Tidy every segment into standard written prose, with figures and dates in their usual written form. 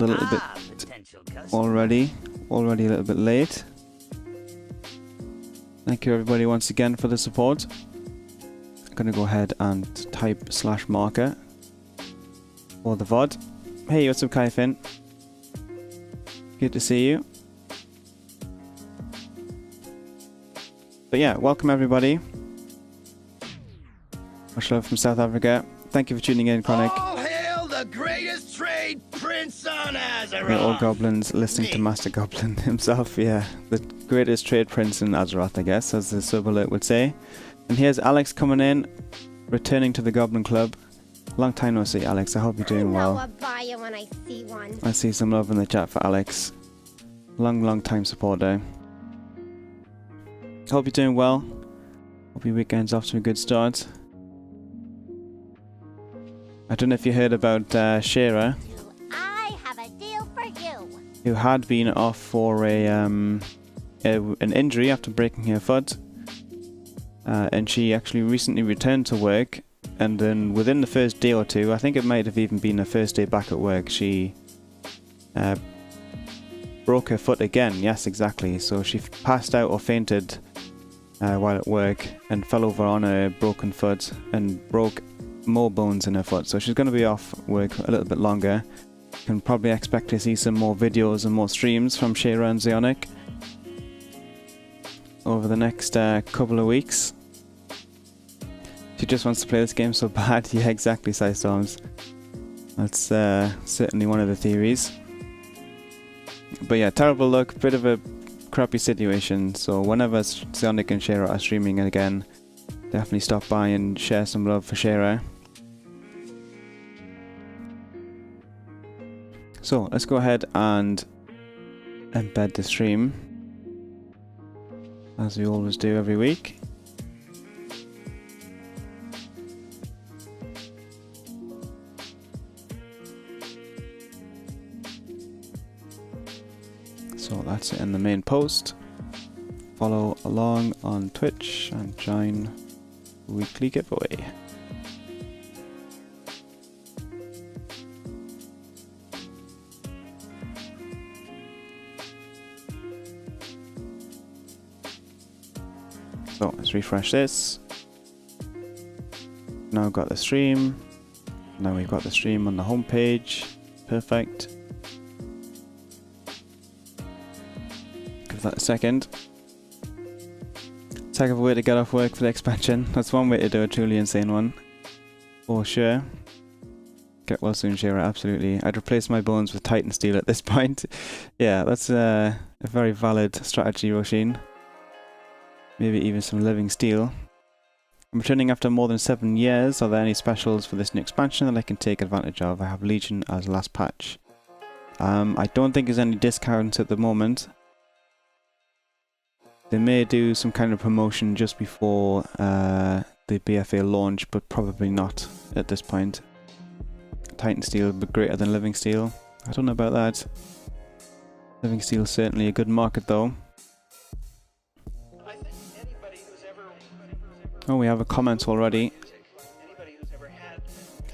a little bit already a little bit late. Thank you everybody once again for the support. I'm gonna go ahead and type /marker for the VOD. Hey, what's up, Kaifin? Good to see you. But yeah, welcome everybody. Much love from South Africa. Thank you for tuning in, Chronic. All hail the greatest trade prince on Azeroth! Yeah, all goblins listening to Master Goblin himself. Yeah, the greatest trade prince in Azeroth, I guess, as the sub alert would say. And here's Alex coming in, returning to the Goblin Club. Long time no see, Alex. I hope you're doing well. I'll buy you when I see one. I see some love in the chat for Alex. Long time supporter. Hope you're doing well. Hope your weekend's off to a good start. I don't know if you heard about Shira. I have a deal for you. Who had been off for an injury after breaking her foot. And she actually recently returned to work, and then within the first day or two, I think it might have even been her first day back at work, she broke her foot again. Yes, exactly. So she passed out or fainted while at work and fell over on her broken foot and broke more bones in her foot. So she's going to be off work a little bit longer. Can probably expect to see some more videos and more streams from Shira and Zeonic over the next couple of weeks. She just wants to play this game so bad. Yeah, exactly, Storms. That's certainly one of the theories. But yeah, terrible luck, bit of a crappy situation. So whenever Zeonic and Shira are streaming again, definitely stop by and share some love for Shira. So let's go ahead and embed the stream, as we always do every week. So that's it in the main post. Follow along on Twitch and join weekly giveaway. So let's refresh this. Now we've got the stream. Now we've got the stream on the home page. Perfect. Give that a second. It's a heck of a way to get off work for the expansion. That's one way to do a truly insane one. For sure. Get well soon, Shira, absolutely. I'd replace my bones with Titan Steel at this point. Yeah, that's a very valid strategy, Roshin. Maybe even some living steel. I'm returning after more than 7 years. Are there any specials for this new expansion that I can take advantage of? I have Legion as last patch. I don't think there's any discounts at the moment. They may do some kind of promotion just before the BFA launch, but probably not at this point. Titan Steel would be greater than Living Steel. I don't know about that. Living Steel is certainly a good market though. Oh, we have a comment already.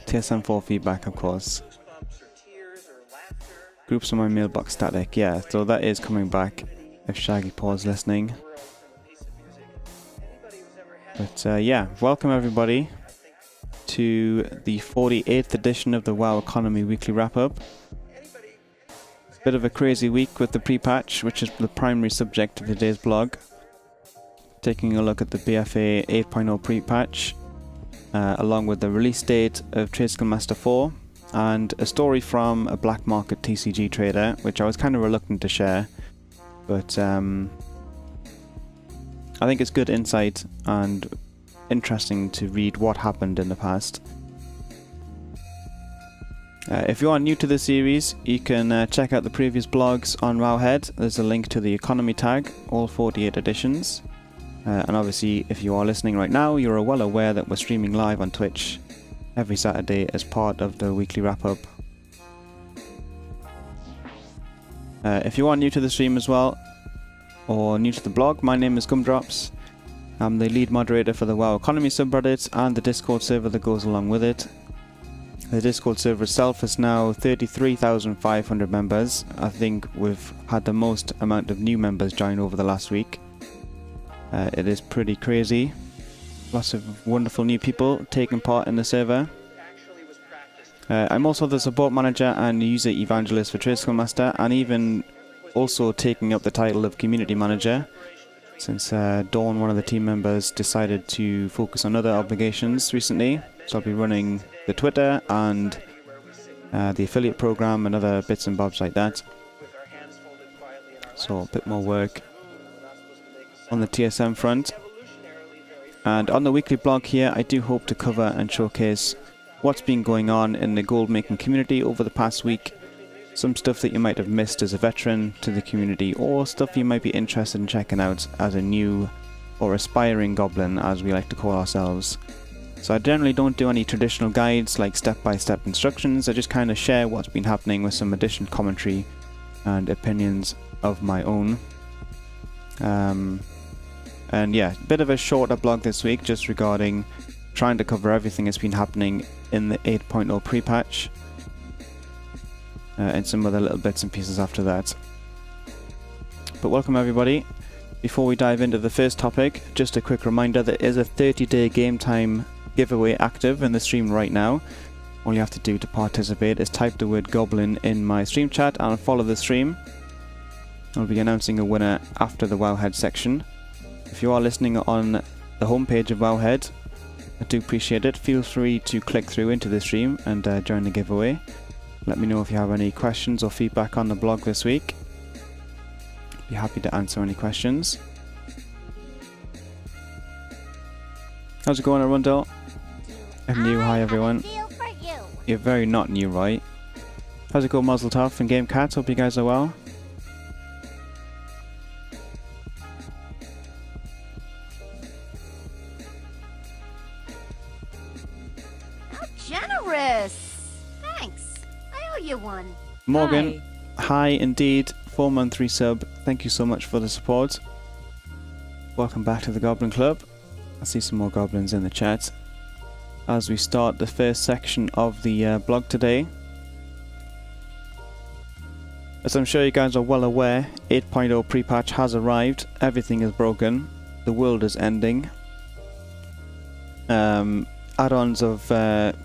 TSM4 feedback, of course. Groups on my mailbox static. Yeah, so that is coming back if Shaggy Paw's listening. But yeah, welcome everybody to the 48th edition of the WoW Economy Weekly Wrap-Up. Bit of a crazy week with the pre-patch, which is the primary subject of today's blog. Taking a look at the BFA 8.0 pre-patch, along with the release date of Trade Skill Master 4, and a story from a black market TCG trader, which I was kind of reluctant to share, but I think it's good insight and interesting to read what happened in the past. If you are new to the series, you can check out the previous blogs on Wowhead. There's a link to the economy tag, all 48 editions. And obviously, if you are listening right now, you're well aware that we're streaming live on Twitch every Saturday as part of the weekly wrap-up. If you are new to the stream as well, or new to the blog, my name is Gumdrops. I'm the lead moderator for the WoW Economy subreddit and the Discord server that goes along with it. The Discord server itself is now 33,500 members. I think we've had the most amount of new members join over the last week. It is pretty crazy. Lots of wonderful new people taking part in the server. I'm also the support manager and user evangelist for Trade Skill Master, and even also taking up the title of community manager, since Dawn, one of the team members, decided to focus on other obligations recently. So I'll be running the Twitter and the affiliate program and other bits and bobs like that. So a bit more work on the TSM front. And on the weekly blog here, I do hope to cover and showcase what's been going on in the gold making community over the past week. Some stuff that you might have missed as a veteran to the community, or stuff you might be interested in checking out as a new or aspiring goblin, as we like to call ourselves. So I generally don't do any traditional guides like step-by-step instructions. I just kind of share what's been happening with some additional commentary and opinions of my own. And yeah, a bit of a shorter blog this week, just regarding trying to cover everything that's been happening in the 8.0 pre-patch, and some other little bits and pieces after that. But welcome everybody. Before we dive into the first topic, just a quick reminder, there is a 30-day game time giveaway active in the stream right now. All you have to do to participate is type the word goblin in my stream chat and follow the stream. I'll be announcing a winner after the Wowhead section. If you are listening on the homepage of Wowhead, I do appreciate it. Feel free to click through into the stream and join the giveaway. Let me know if you have any questions or feedback on the blog this week. Be happy to answer any questions. How's it going, Arundel? I'm new. Hi everyone. You're very not new, right? How's it going, Mazel Tov and Game Cats? Hope you guys are well. How generous! Thanks. I owe you one. Morgan, hi indeed. 4-month resub. Thank you so much for the support. Welcome back to the Goblin Club. I see some more goblins in the chat as we start the first section of the blog today. As I'm sure you guys are well aware, 8.0 pre-patch has arrived. Everything is broken. The world is ending. Add-ons have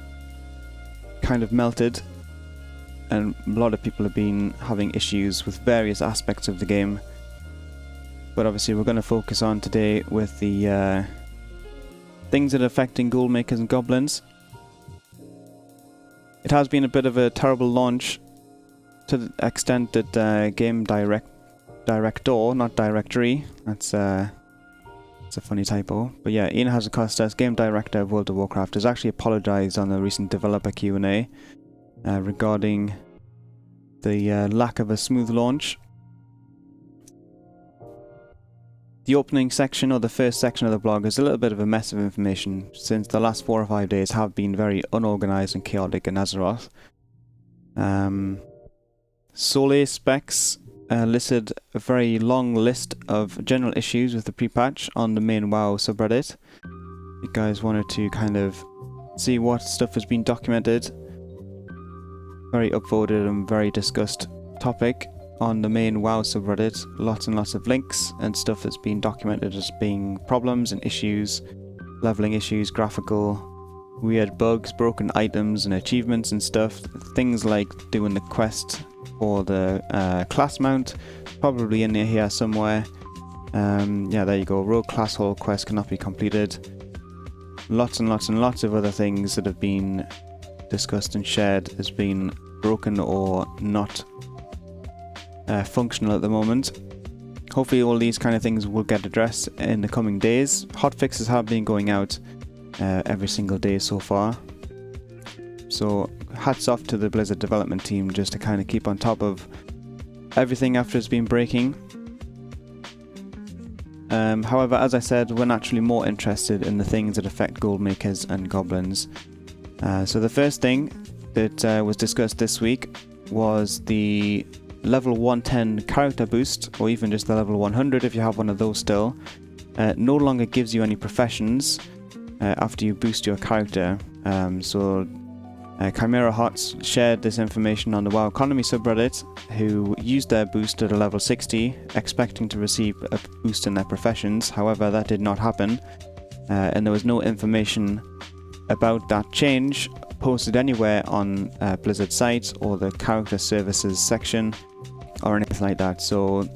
kind of melted, and a lot of people have been having issues with various aspects of the game. But obviously we're going to focus on today with the things that are affecting gold makers and goblins. It has been a bit of a terrible launch, to the extent that Game Director, not Directory, it's a funny typo, but yeah, Ian Hazacostas, Game Director of World of Warcraft, has actually apologised on the recent developer Q&A regarding the lack of a smooth launch. The opening section, or the first section of the blog, is a little bit of a mess of information, since the last 4 or 5 days have been very unorganised and chaotic in Azeroth. Soleil Specs listed a very long list of general issues with the pre-patch on the main WoW subreddit. You guys wanted to kind of see what stuff has been documented. Very upvoted and very discussed topic on the main WoW subreddit. Lots and lots of links and stuff that's been documented as being problems and issues, leveling issues, graphical, weird bugs, broken items and achievements and stuff. Things like doing the quest for the class mount, probably in here somewhere. Yeah, there you go. Rogue class hall quest cannot be completed. Lots and lots and lots of other things that have been discussed and shared as being broken or not functional at the moment. Hopefully all these kind of things will get addressed in the coming days. Hotfixes have been going out every single day so far. So hats off to the Blizzard development team just to kind of keep on top of everything after it's been breaking. However, as I said, we're naturally more interested in the things that affect gold makers and goblins. So the first thing that was discussed this week was the level 110 character boost, or even just the level 100 if you have one of those still. No longer gives you any professions after you boost your character. So Chimera Hots shared this information on the WoW Economy subreddit, who used their boost at a level 60, expecting to receive a boost in their professions. However, that did not happen, and there was no information about that change posted anywhere on Blizzard's site or the character services section or anything like that. So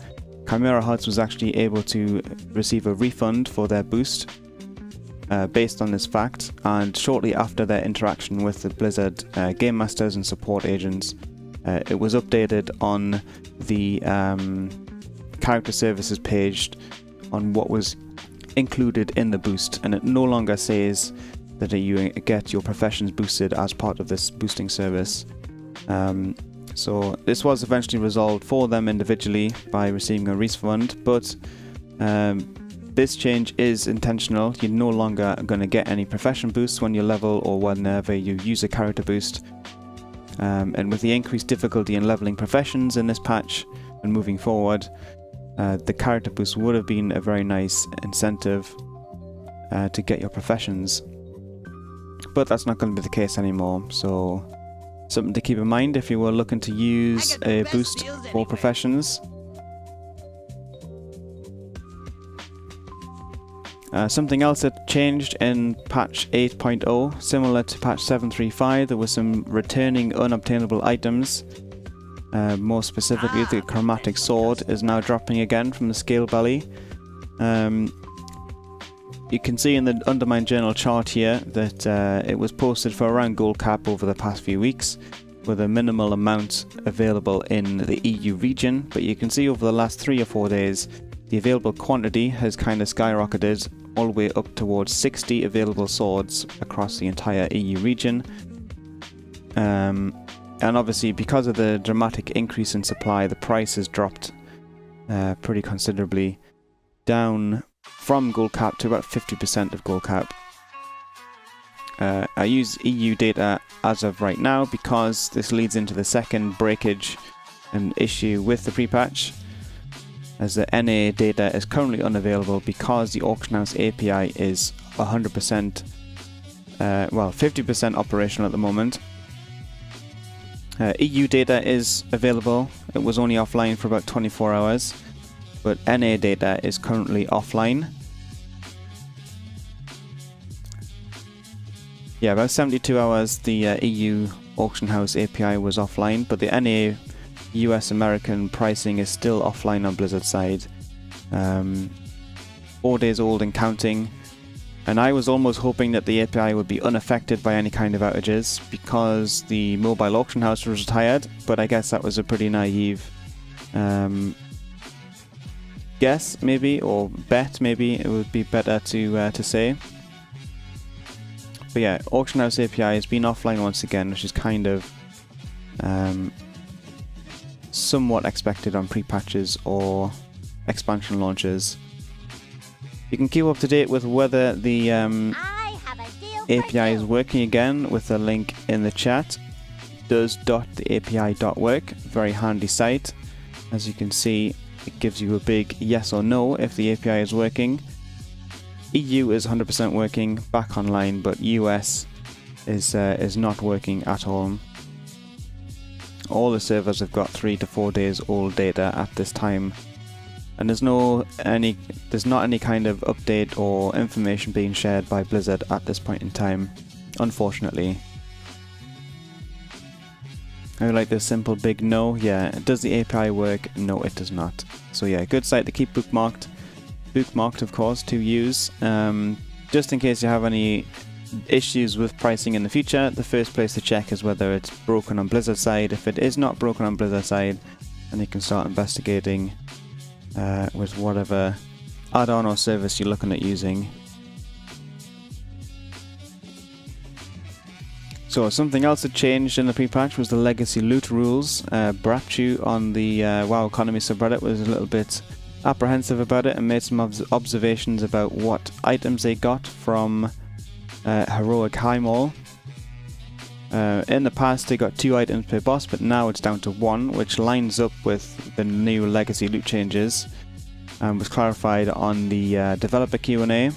Chimera Hots was actually able to receive a refund for their boost based on this fact, and shortly after their interaction with the Blizzard Game Masters and support agents, it was updated on the character services page on what was included in the boost, and it no longer says that you get your professions boosted as part of this boosting service. So this was eventually resolved for them individually by receiving a refund, but this change is intentional. You're no longer going to get any profession boosts when you level or whenever you use a character boost. And with the increased difficulty in leveling professions in this patch and moving forward, the character boost would have been a very nice incentive to get your professions. But that's not going to be the case anymore, so something to keep in mind if you were looking to use a boost for professions. Something else that changed in patch 8.0, similar to patch 7.3.5, there were some returning unobtainable items. More specifically, the chromatic sword is now dropping again from the scale belly. You can see in the Undermine Journal chart here that it was posted for around gold cap over the past few weeks, with a minimal amount available in the EU region, but you can see over the last 3 or 4 days the available quantity has kind of skyrocketed all the way up towards 60 available swords across the entire EU region. And obviously, because of the dramatic increase in supply, the price has dropped pretty considerably, down from gold cap to about 50% of gold cap. I use EU data as of right now because this leads into the second breakage and issue with the pre-patch, as the NA data is currently unavailable because the Auction House API is 100%, 50% operational at the moment. EU data is available. It was only offline for about 24 hours, but NA data is currently offline. Yeah, about 72 hours the EU Auction House API was offline, but the NA US American pricing is still offline on Blizzard's side. 4 days old and counting, and I was almost hoping that the API would be unaffected by any kind of outages because the mobile auction house was retired, but I guess that was a pretty naive guess, maybe, or bet, maybe it would be better to say. But yeah, Auction House API has been offline once again, which is kind of somewhat expected on pre-patches or expansion launches. You can keep up to date with whether the API is working again with a link in the chat. Does.theapi.work, very handy site. As you can see, it gives you a big yes or no if the API is working. EU is 100% working, back online, but US is not working at all. All the servers have got 3 to 4 days old data at this time, and there's not any kind of update or information being shared by Blizzard at this point in time, unfortunately. I like this simple big no. Yeah, does the API work? No, it does not. So yeah, good site to keep bookmarked of course, to use. Just in case you have any issues with pricing in the future, the first place to check is whether it's broken on Blizzard side. If it is not broken on Blizzard side, then you can start investigating with whatever add-on or service you're looking at using. So something else that changed in the pre-patch was the legacy loot rules. Brapchu on the WoW Economy subreddit was a little bit apprehensive about it and made some observations about what items they got from Heroic High Mall. In the past they got 2 items per boss, but now it's down to 1, which lines up with the new legacy loot changes and was clarified on the developer Q&A.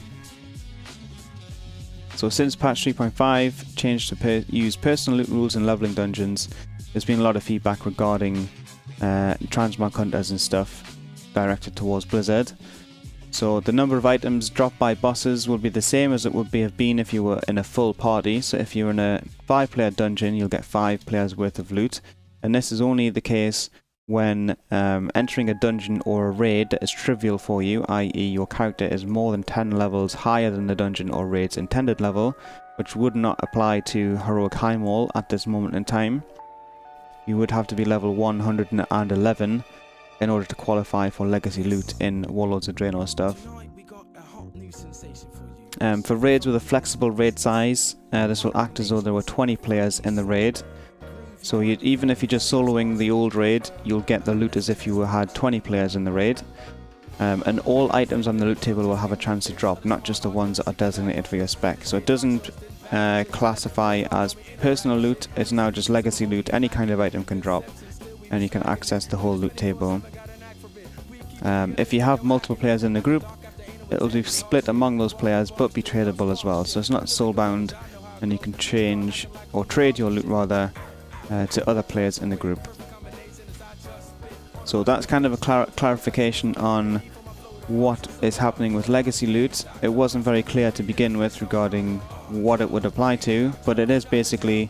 So So since patch 3.5 changed to use personal loot rules in leveling dungeons, there's been a lot of feedback regarding transmog hunters and stuff directed towards Blizzard. So the number of items dropped by bosses will be the same as it would have been if you were in a full party. So if you're in a 5-player dungeon, you'll get 5 players worth of loot. And this is only the case when entering a dungeon or a raid that is trivial for you, i.e. your character is more than 10 levels higher than the dungeon or raid's intended level, which would not apply to Heroic High Mall at this moment in time. You would have to be level 111 in order to qualify for legacy loot in Warlords of Draenor stuff. For raids with a flexible raid size, this will act as though there were 20 players in the raid. So even if you're just soloing the old raid, you'll get the loot as if you had 20 players in the raid. And all items on the loot table will have a chance to drop, not just the ones that are designated for your spec. So it doesn't classify as personal loot, it's now just legacy loot. Any kind of item can drop, and you can access the whole loot table. If you have multiple players in the group, it'll be split among those players, but be tradable as well. So it's not soulbound, and you can change, or trade your loot rather, to other players in the group. So that's kind of a clarification on what is happening with legacy loot. It wasn't very clear to begin with regarding what it would apply to, but it is basically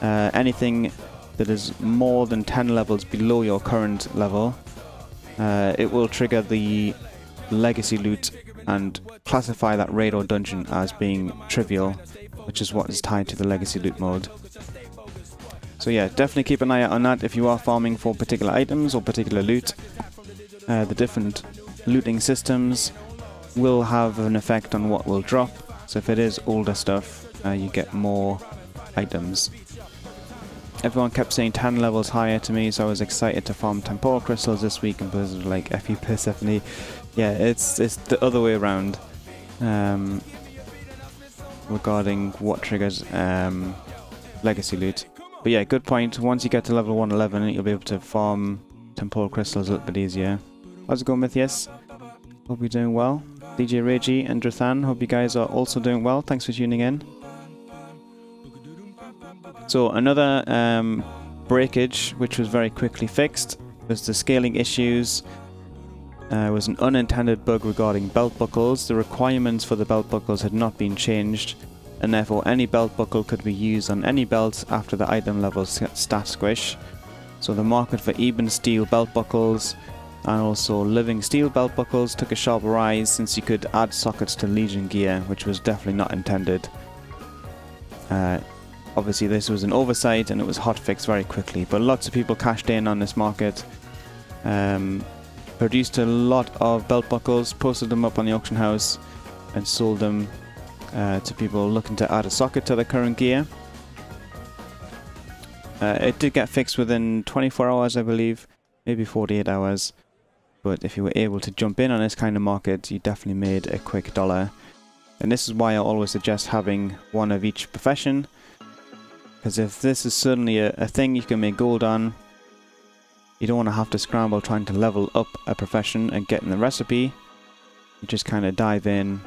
anything that is more than 10 levels below your current level. It will trigger the legacy loot and classify that raid or dungeon as being trivial, which is what is tied to the legacy loot mode. So yeah, definitely keep an eye out on that if you are farming for particular items or particular loot. The different looting systems will have an effect on what will drop. So if it is older stuff, you get more items. Everyone kept saying 10 levels higher to me, so I was excited to farm temporal crystals this week, and Blizzard were like, F you Persephone. Yeah, it's the other way around regarding what triggers legacy loot. But yeah, good point. Once you get to level 111, you'll be able to farm temporal crystals a little bit easier. How's it going, Mythius? Hope you're doing well. DJ Reggie and Drathan, hope you guys are also doing well. Thanks for tuning in. So another breakage, which was very quickly fixed, was the scaling issues. Was an unintended bug regarding belt buckles. The requirements for the belt buckles had not been changed, and therefore any belt buckle could be used on any belt after the item level stat squish. So the market for even steel belt buckles and also living steel belt buckles took a sharp rise, since you could add sockets to Legion gear, which was definitely not intended. Obviously this was an oversight and it was hotfixed very quickly, but lots of people cashed in on this market, produced a lot of belt buckles, posted them up on the auction house and sold them to people looking to add a socket to their current gear. It did get fixed within 24 hours, I believe, maybe 48 hours. But if you were able to jump in on this kind of market, you definitely made a quick dollar. And this is why I always suggest having one of each profession. Because if this is suddenly a thing you can make gold on, you don't want to have to scramble trying to level up a profession and get in the recipe. You just kind of dive in,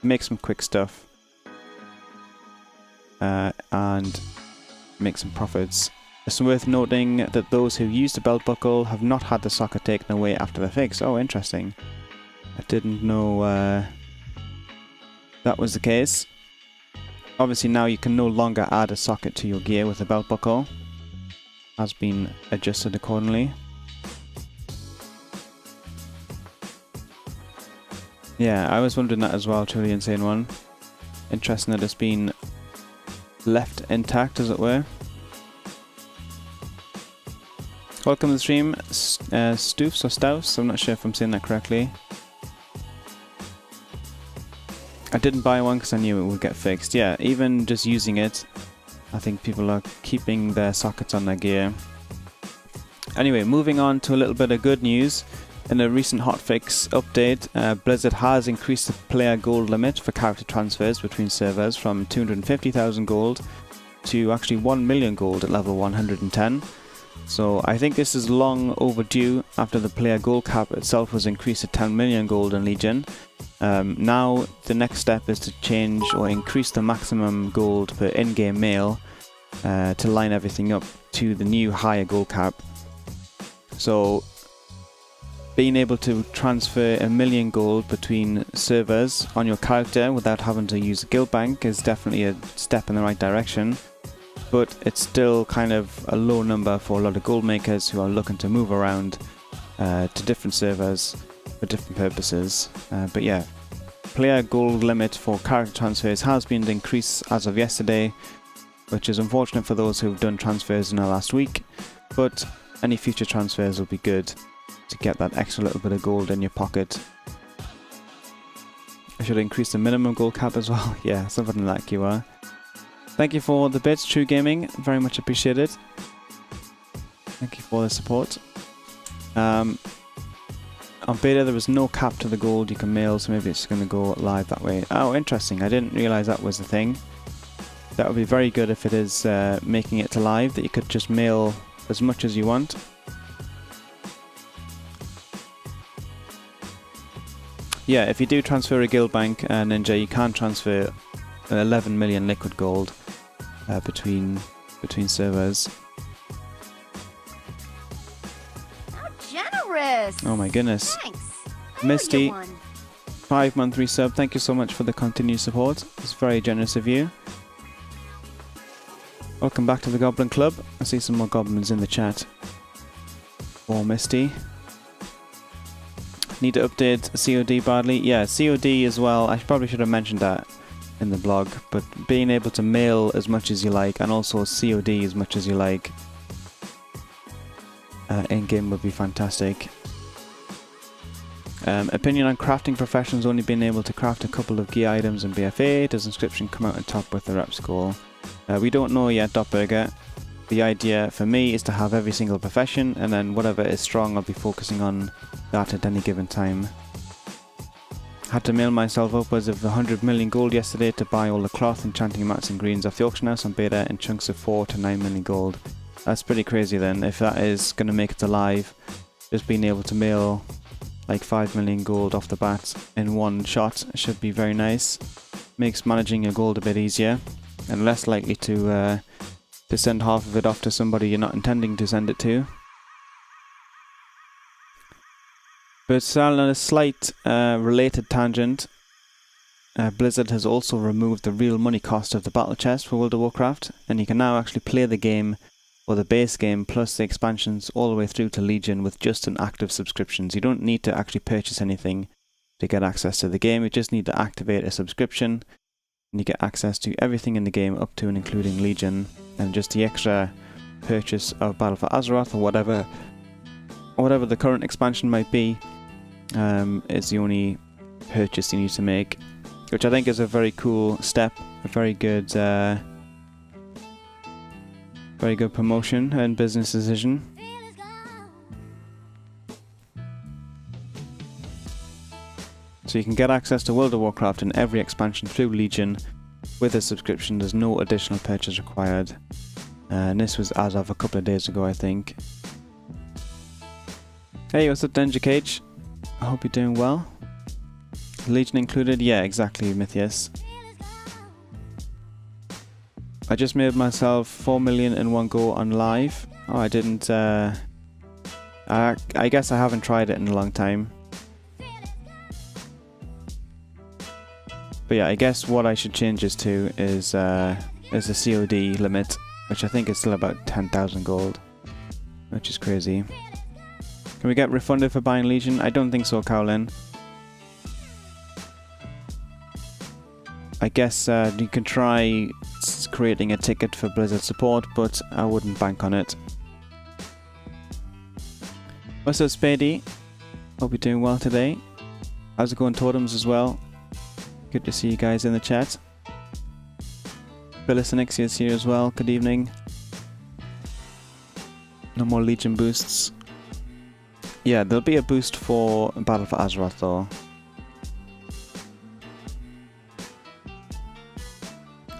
make some quick stuff, and make some profits. It's worth noting that those who use the belt buckle have not had the socket taken away after the fix. Oh, interesting. I didn't know that was the case. Obviously now you can no longer add a socket to your gear with a belt buckle. Has been adjusted accordingly. Yeah, I was wondering that as well, Truly Insane One. Interesting that it's been left intact, as it were. Welcome to the stream, Stoofs or Stoufs, I'm not sure if I'm saying that correctly. I didn't buy one because I knew it would get fixed. Yeah, even just using it, I think people are keeping their sockets on their gear. Anyway, moving on to a little bit of good news. In a recent hotfix update, Blizzard has increased the player gold limit for character transfers between servers from 250,000 gold to actually 1 million gold at level 110. So I think this is long overdue after the player gold cap itself was increased to 10 million gold in Legion. Now the next step is to change or increase the maximum gold per in-game mail to line everything up to the new higher gold cap. So being able to transfer 1 million gold between servers on your character without having to use a guild bank is definitely a step in the right direction, but it's still kind of a low number for a lot of gold makers who are looking to move around to different servers for different purposes. But yeah, player gold limit for character transfers has been increased as of yesterday, which is unfortunate for those who've done transfers in the last week, but any future transfers will be good to get that extra little bit of gold in your pocket. I should increase the minimum gold cap as well. Yeah, something like you are. Thank you for the bits, True Gaming. Very much appreciated. Thank you for the support. On beta there was no cap to the gold you can mail, so maybe it's going to go live that way. Oh, interesting. I didn't realise that was the thing. That would be very good if it is making it to live, that you could just mail as much as you want. Yeah, if you do transfer a guild bank, Ninja, you can transfer 11 million liquid gold between servers. How generous! Oh my goodness. Thanks. I owe Misty, you one. 5-month resub. Thank you so much for the continued support. It's very generous of you. Welcome back to the Goblin Club. I see some more goblins in the chat. For Misty. Need to update COD badly. Yeah, COD as well. I probably should have mentioned that in the blog, but being able to mail as much as you like and also COD as much as you like in-game would be fantastic. Opinion on crafting professionals only being able to craft a couple of gear items in BFA. Does inscription come out on top with the rep score? We don't know yet, Dotburger. The idea for me is to have every single profession, and then whatever is strong I'll be focusing on that at any given time. Had to mail myself upwards of 100 million gold yesterday to buy all the cloth, enchanting mats and greens off the auction house on beta in chunks of 4 to 9 million gold. That's pretty crazy then, if that is going to make it alive. Just being able to mail like 5 million gold off the bat in one shot should be very nice. Makes managing your gold a bit easier and less likely to send half of it off to somebody you're not intending to send it to. But on a slight related tangent, Blizzard has also removed the real money cost of the battle chest for World of Warcraft, and you can now actually play the game, or the base game, plus the expansions all the way through to Legion with just an active subscription. So you don't need to actually purchase anything to get access to the game, you just need to activate a subscription, and you get access to everything in the game up to and including Legion, and just the extra purchase of Battle for Azeroth or whatever the current expansion might be is the only purchase you need to make, which I think is a very cool step, a very good promotion and business decision. So you can get access to World of Warcraft in every expansion through Legion with a subscription. There's no additional purchase required. And this was as of a couple of days ago, I think. Hey, what's up, Danger Cage? I hope you're doing well. Legion included? Yeah, exactly, Mythius. I just made myself 4 million in one go on live. Oh, I didn't... I guess I haven't tried it in a long time. But yeah, I guess what I should change this to is the COD limit, which I think is still about 10,000 gold, which is crazy. Can we get refunded for buying Legion? I don't think so, Cowlin. I guess you can try creating a ticket for Blizzard support, but I wouldn't bank on it. What's up, Spady? Hope you're doing well today. How's it going, Totems, as well? Good to see you guys in the chat. Phyllis and Ixia is here as well. Good evening. No more Legion boosts. Yeah, there'll be a boost for Battle for Azeroth though.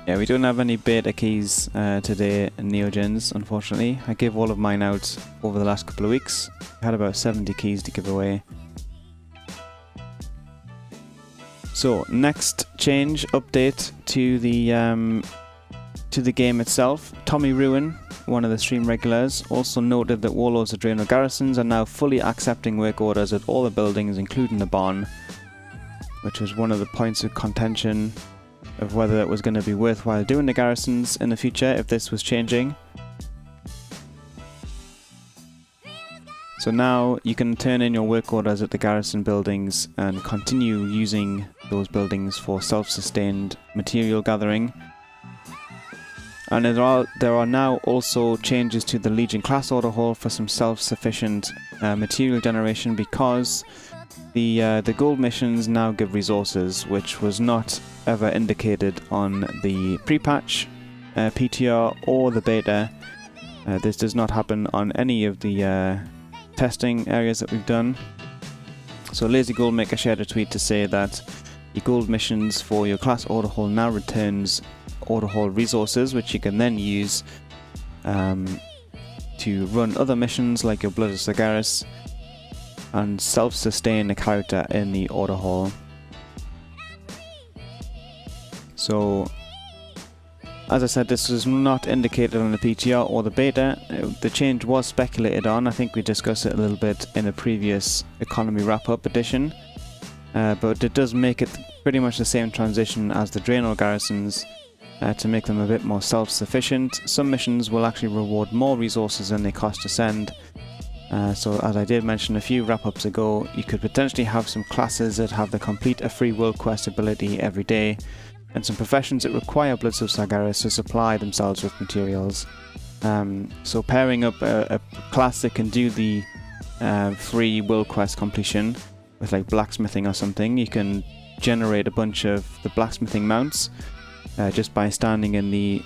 Yeah, we don't have any beta keys today in Neogens, unfortunately. I gave all of mine out over the last couple of weeks. I had about 70 keys to give away. So next change, update to the game itself. Tommy Ruin, one of the stream regulars, also noted that warlords of Draenor garrisons are now fully accepting work orders at all the buildings, including the barn, which was one of the points of contention of whether it was going to be worthwhile doing the garrisons in the future if this was changing. So now you can turn in your work orders at the garrison buildings and continue using those buildings for self-sustained material gathering. And there are now also changes to the Legion class order hall for some self-sufficient material generation, because the gold missions now give resources, which was not ever indicated on the pre-patch PTR or the beta. This does not happen on any of the testing areas that we've done. So Lazy Goldmaker shared a tweet to say that your gold missions for your class order hall now returns order hall resources, which you can then use to run other missions like your Blood of Sagaris and self-sustain a character in the order hall. So, as I said, this was not indicated on the PTR or the beta. The change was speculated on. I think we discussed it a little bit in a previous economy wrap-up edition. But it does make it pretty much the same transition as the Draenor garrisons to make them a bit more self-sufficient. Some missions will actually reward more resources than they cost to send. So as I did mention a few wrap-ups ago, you could potentially have some classes that have the complete a free world quest ability every day, and some professions that require Bloods of Sagaris to supply themselves with materials. So pairing up a class that can do the free world quest completion with like blacksmithing or something, you can generate a bunch of the blacksmithing mounts just by standing in the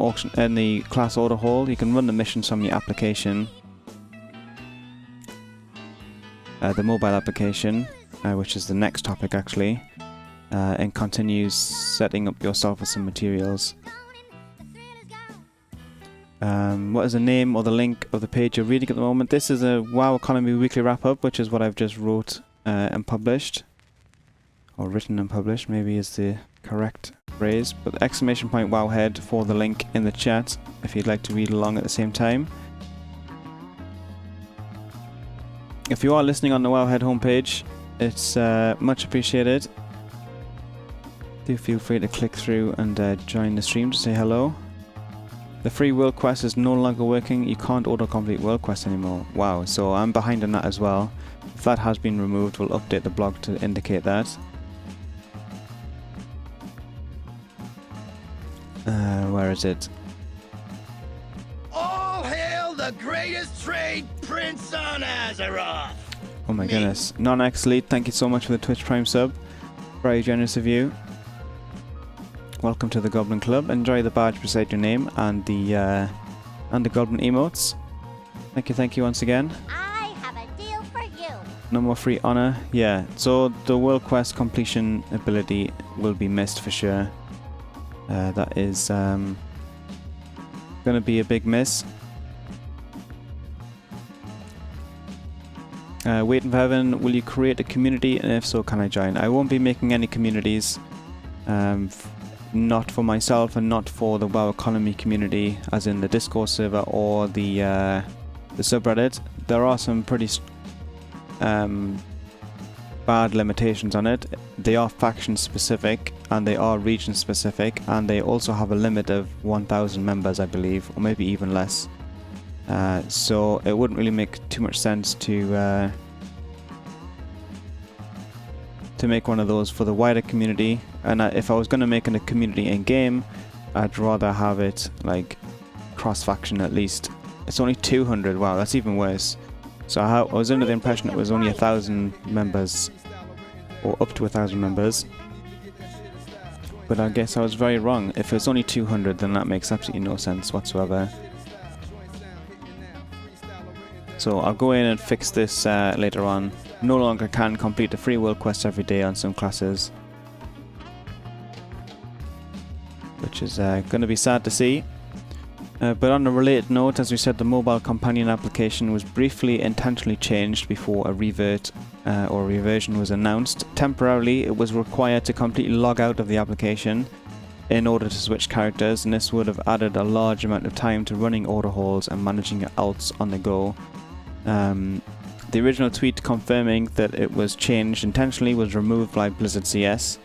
auction in the class order hall. You can run the missions from your application, the mobile application, which is the next topic actually. And continues setting up yourself with some materials. What is the name or the link of the page you're reading at the moment? This is a WoW Economy Weekly Wrap-Up, which is what I've just wrote and published. Or written and published, maybe is the correct phrase. But !wowhead for the link in the chat if you'd like to read along at the same time. If you are listening on the Wowhead homepage, it's much appreciated. Do feel free to click through and join the stream to say hello. The free world quest is no longer working. You can't auto-complete world quests anymore. Wow, so I'm behind on that as well. If that has been removed, we'll update the blog to indicate that. Where is it? All hail the greatest trade prince on Azeroth! Oh my goodness. Non-X-Elite, thank you so much for the Twitch Prime sub. Very generous of you. Welcome to the Goblin Club. Enjoy the badge beside your name and the Goblin emotes. Thank you once again. I have a deal for you. No more free honor. Yeah, so the world quest completion ability will be missed for sure. That is going to be a big miss. Waiting for Heaven, will you create a community, and if so, can I join? I won't be making any communities. Not for myself and not for the WoW Economy community, as in the Discord server or the subreddit. There are some pretty bad limitations on it. They are faction specific and they are region specific, and they also have a limit of 1,000 members, I believe, or maybe even less. So it wouldn't really make too much sense to make one of those for the wider community. And if I was going to make a community in game, I'd rather have it like cross-faction at least. It's only 200. Wow, that's even worse. So I was under the impression it was only 1,000 members, or up to 1,000 members. But I guess I was very wrong. If it's only 200, then that makes absolutely no sense whatsoever. So I'll go in and fix this later on. No longer can complete the free world quest every day on some classes, which is going to be sad to see. But on a related note, as we said, the mobile companion application was briefly intentionally changed before a revert or reversion was announced. Temporarily, it was required to completely log out of the application in order to switch characters, and this would have added a large amount of time to running auto hauls and managing your alts on the go. The original tweet confirming that it was changed intentionally was removed by Blizzard CS.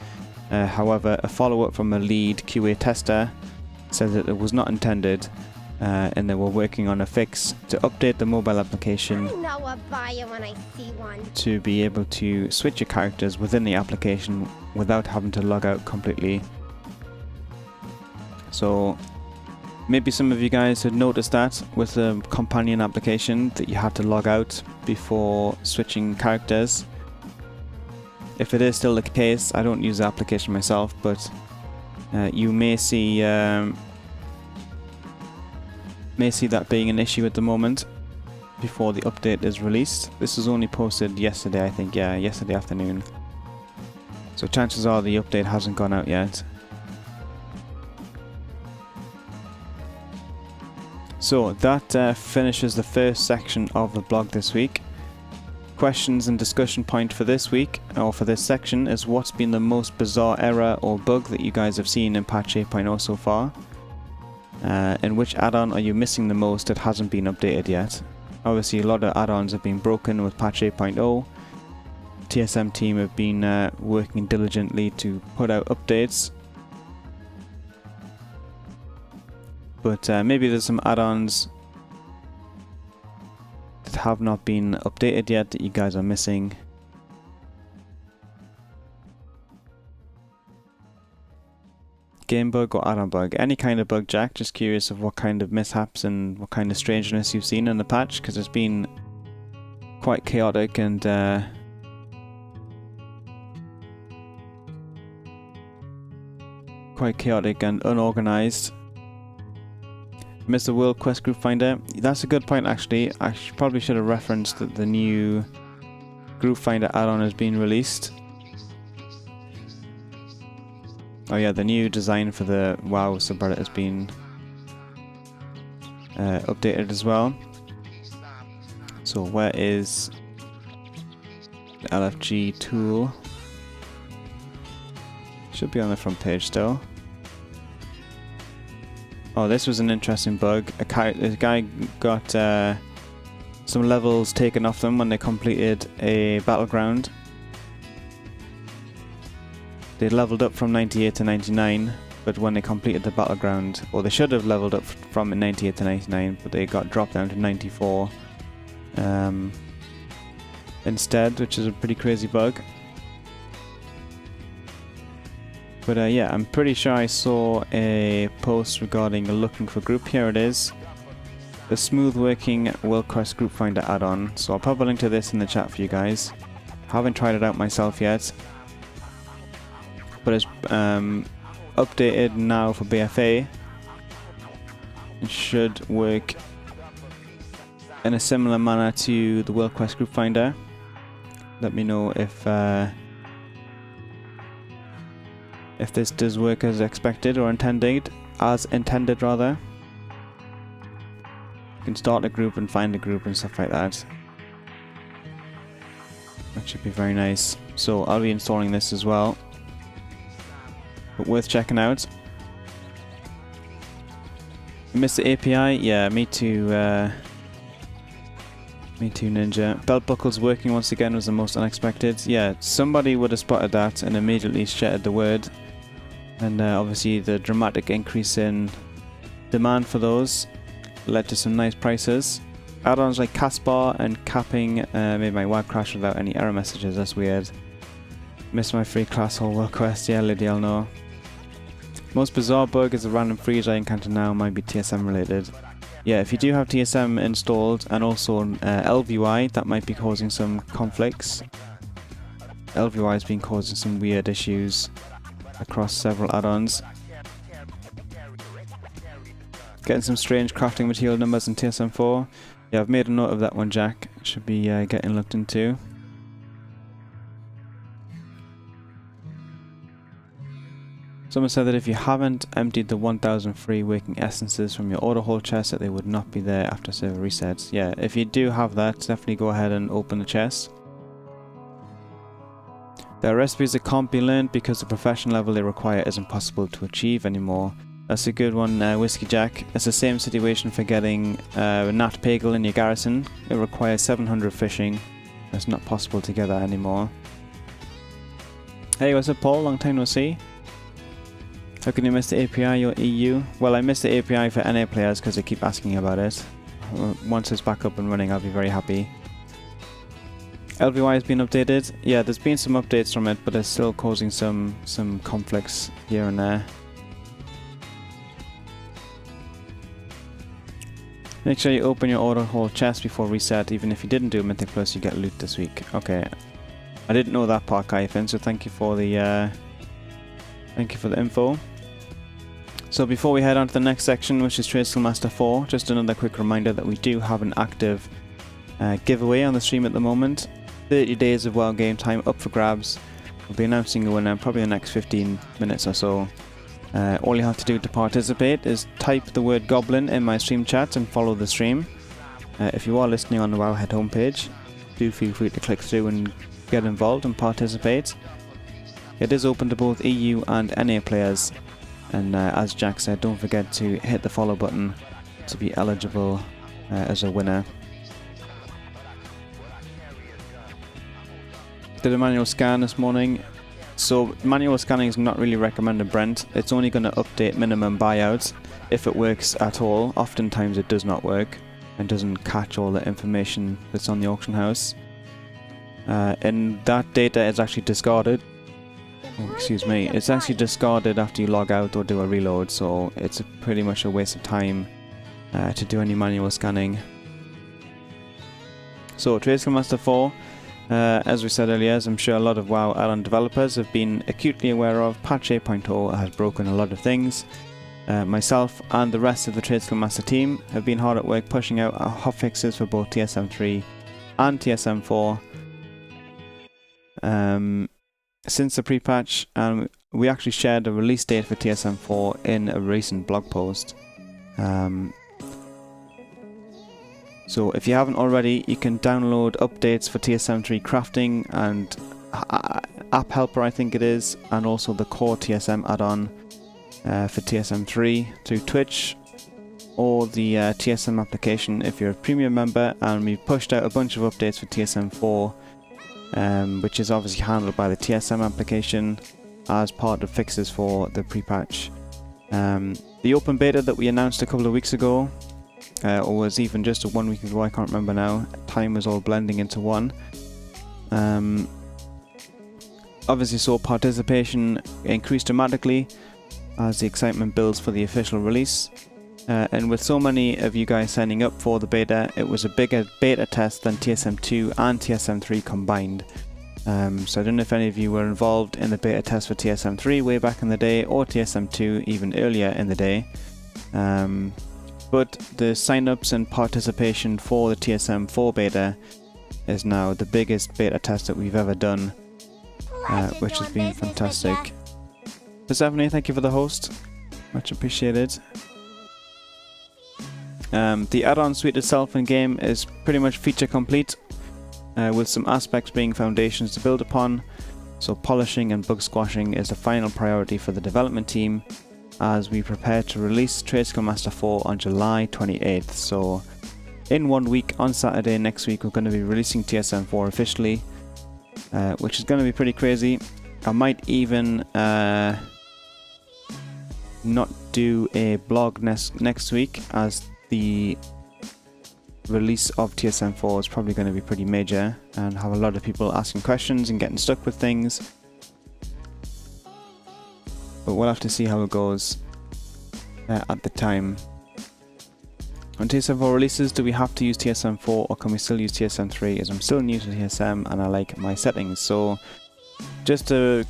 However, a follow-up from a lead QA tester said that it was not intended, and they were working on a fix to update the mobile application I know a buyer when I see one. to be able to switch your characters within the application without having to log out completely. So maybe some of you guys had noticed that with the companion application that you had to log out before switching characters. If it is still the case, I don't use the application myself, but you may see that being an issue at the moment before the update is released. This was only posted yesterday, I think. Yeah, yesterday afternoon. So chances are the update hasn't gone out yet. So that finishes the first section of the blog this week. Questions and discussion point for this week, or for this section, is what's been the most bizarre error or bug that you guys have seen in patch 8.0 so far? And which add-on are you missing the most that hasn't been updated yet? Obviously a lot of add-ons have been broken with patch 8.0. TSM team have been working diligently to put out updates. But maybe there's some add-ons that have not been updated yet that you guys are missing. Game bug or add-on bug? Any kind of bug, Jack. Just curious of what kind of mishaps and what kind of strangeness you've seen in the patch, because it's been quite chaotic and unorganized. Mr. World Quest Group Finder. That's a good point, actually. I probably should have referenced that the new Group Finder add-on has been released. Oh yeah, the new design for the WoW subreddit has been updated as well. So where is the LFG tool? Should be on the front page still. Oh, this was an interesting bug. A guy got some levels taken off them when they completed a battleground. They leveled up from 98 to 99, but when they completed the battleground, or they should have leveled up from 98 to 99, but they got dropped down to 94 instead, which is a pretty crazy bug. But yeah, I'm pretty sure I saw a post regarding looking for group. Here it is. The smooth working World Quest Group Finder add-on. So I'll pop a link to this in the chat for you guys. Haven't tried it out myself yet. But it's updated now for BFA. It should work in a similar manner to the World Quest Group Finder. Let me know if this does work as expected or intended, rather. You can start a group and find a group and stuff like that. That should be very nice. So I'll be installing this as well. But worth checking out. Mr. API, yeah, me too. Me too, Ninja. Belt buckles working once again was the most unexpected. Yeah, somebody would have spotted that and immediately shared the word. And obviously the dramatic increase in demand for those led to some nice prices. Add-ons like Caspar and capping made my WoW crash without any error messages. That's weird. Missed my free class hole World Quest. Yeah, Lydia, I'll know. Most bizarre bug is a random freeze I encounter now. Might be TSM related. Yeah, if you do have TSM installed and also LVY, that might be causing some conflicts. LVY has been causing some weird issues across several add-ons. Getting some strange crafting material numbers in TSM4. Yeah, I've made a note of that one, Jack. Should be getting looked into. Someone said that if you haven't emptied the 1000 free waking essences from your auto hold chest, that they would not be there after server resets. Yeah, if you do have that, definitely go ahead and open the chest. There are recipes that can't be learned because the professional level they require isn't possible to achieve anymore. That's a good one, Whiskey Jack. It's the same situation for getting Nat Pagel in your garrison. It requires 700 fishing. It's not possible to get that anymore. Hey, what's up, Paul? Long time no see. How can you miss the API, your EU? Well, I missed the API for NA players because they keep asking about it. Once it's back up and running, I'll be very happy. LVY has been updated. Yeah, there's been some updates from it, but it's still causing some conflicts here and there. Make sure you open your auto hold chest before reset. Even if you didn't do Mythic Plus, you get loot this week. Okay, I didn't know that part, Kaifin, so thank you for the info. So before we head on to the next section, which is Trade Skill Master 4, just another quick reminder that we do have an active giveaway on the stream at the moment. 30 days of WoW game time up for grabs. We'll be announcing a winner probably in the next 15 minutes or so. All you have to do to participate is type the word goblin in my stream chat and follow the stream. If you are listening on the Wowhead homepage, do feel free to click through and get involved and participate. It is open to both EU and NA players, and as Jack said, don't forget to hit the follow button to be eligible as a winner. Did a manual scan this morning. So manual scanning is not really recommended, Brent. It's only going to update minimum buyouts if it works at all. Oftentimes it does not work and doesn't catch all the information that's on the auction house. And that data is actually discarded. Oh, excuse me, it's actually discarded after you log out or do a reload, so it's pretty much a waste of time to do any manual scanning. So Trade Skill Master 4, as we said earlier, as I'm sure a lot of WoW add-on developers have been acutely aware of, patch 8.0 has broken a lot of things. Myself and the rest of the Trade Skill Master team have been hard at work pushing out hotfixes for both TSM 3 and TSM 4. Since the pre-patch, and we actually shared a release date for TSM 4 in a recent blog post. So if you haven't already, you can download updates for TSM 3 crafting and App Helper, I think it is, and also the core TSM add-on for TSM 3 through Twitch or the TSM application if you're a premium member. And we've pushed out a bunch of updates for TSM 4. Which is obviously handled by the TSM application as part of fixes for the pre-patch. The open beta that we announced a couple of weeks ago, or was even just 1 week ago, I can't remember now, time was all blending into one. Obviously saw participation increase dramatically as the excitement builds for the official release. And with so many of you guys signing up for the beta, it was a bigger beta test than TSM 2 and TSM 3 combined. So I don't know if any of you were involved in the beta test for TSM 3 way back in the day, or TSM 2 even earlier in the day. But the sign-ups and participation for the TSM 4 beta is now the biggest beta test that we've ever done, which has been fantastic. Persephone, thank you for the host. Much appreciated. The add-on suite itself in-game is pretty much feature complete, with some aspects being foundations to build upon. So polishing and bug squashing is the final priority for the development team as we prepare to release Trade Skill Master 4 on July 28th. So in 1 week, on Saturday next week, we're going to be releasing TSM 4 officially, which is going to be pretty crazy. I might even not do a blog next week, as the release of TSM 4 is probably going to be pretty major and have a lot of people asking questions and getting stuck with things. But we'll have to see how it goes at the time. On TSM 4 releases, do we have to use TSM 4 or can we still use TSM 3? As I'm still new to TSM and I like my settings. So just to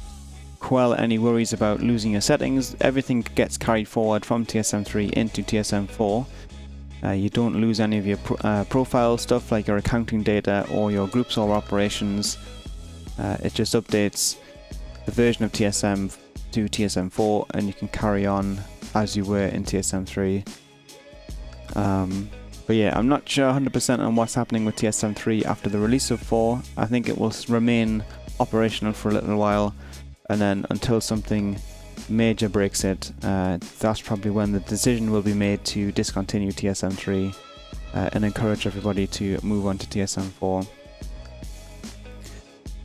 quell any worries about losing your settings, everything gets carried forward from TSM 3 into TSM 4. You don't lose any of your profile stuff like your accounting data or your groups or operations. It just updates the version of TSM to TSM4 and you can carry on as you were in TSM3. But yeah, I'm not sure 100% on what's happening with TSM3 after the release of 4. I think it will remain operational for a little while, and then until something major breaks it, that's probably when the decision will be made to discontinue TSM3 and encourage everybody to move on to TSM4.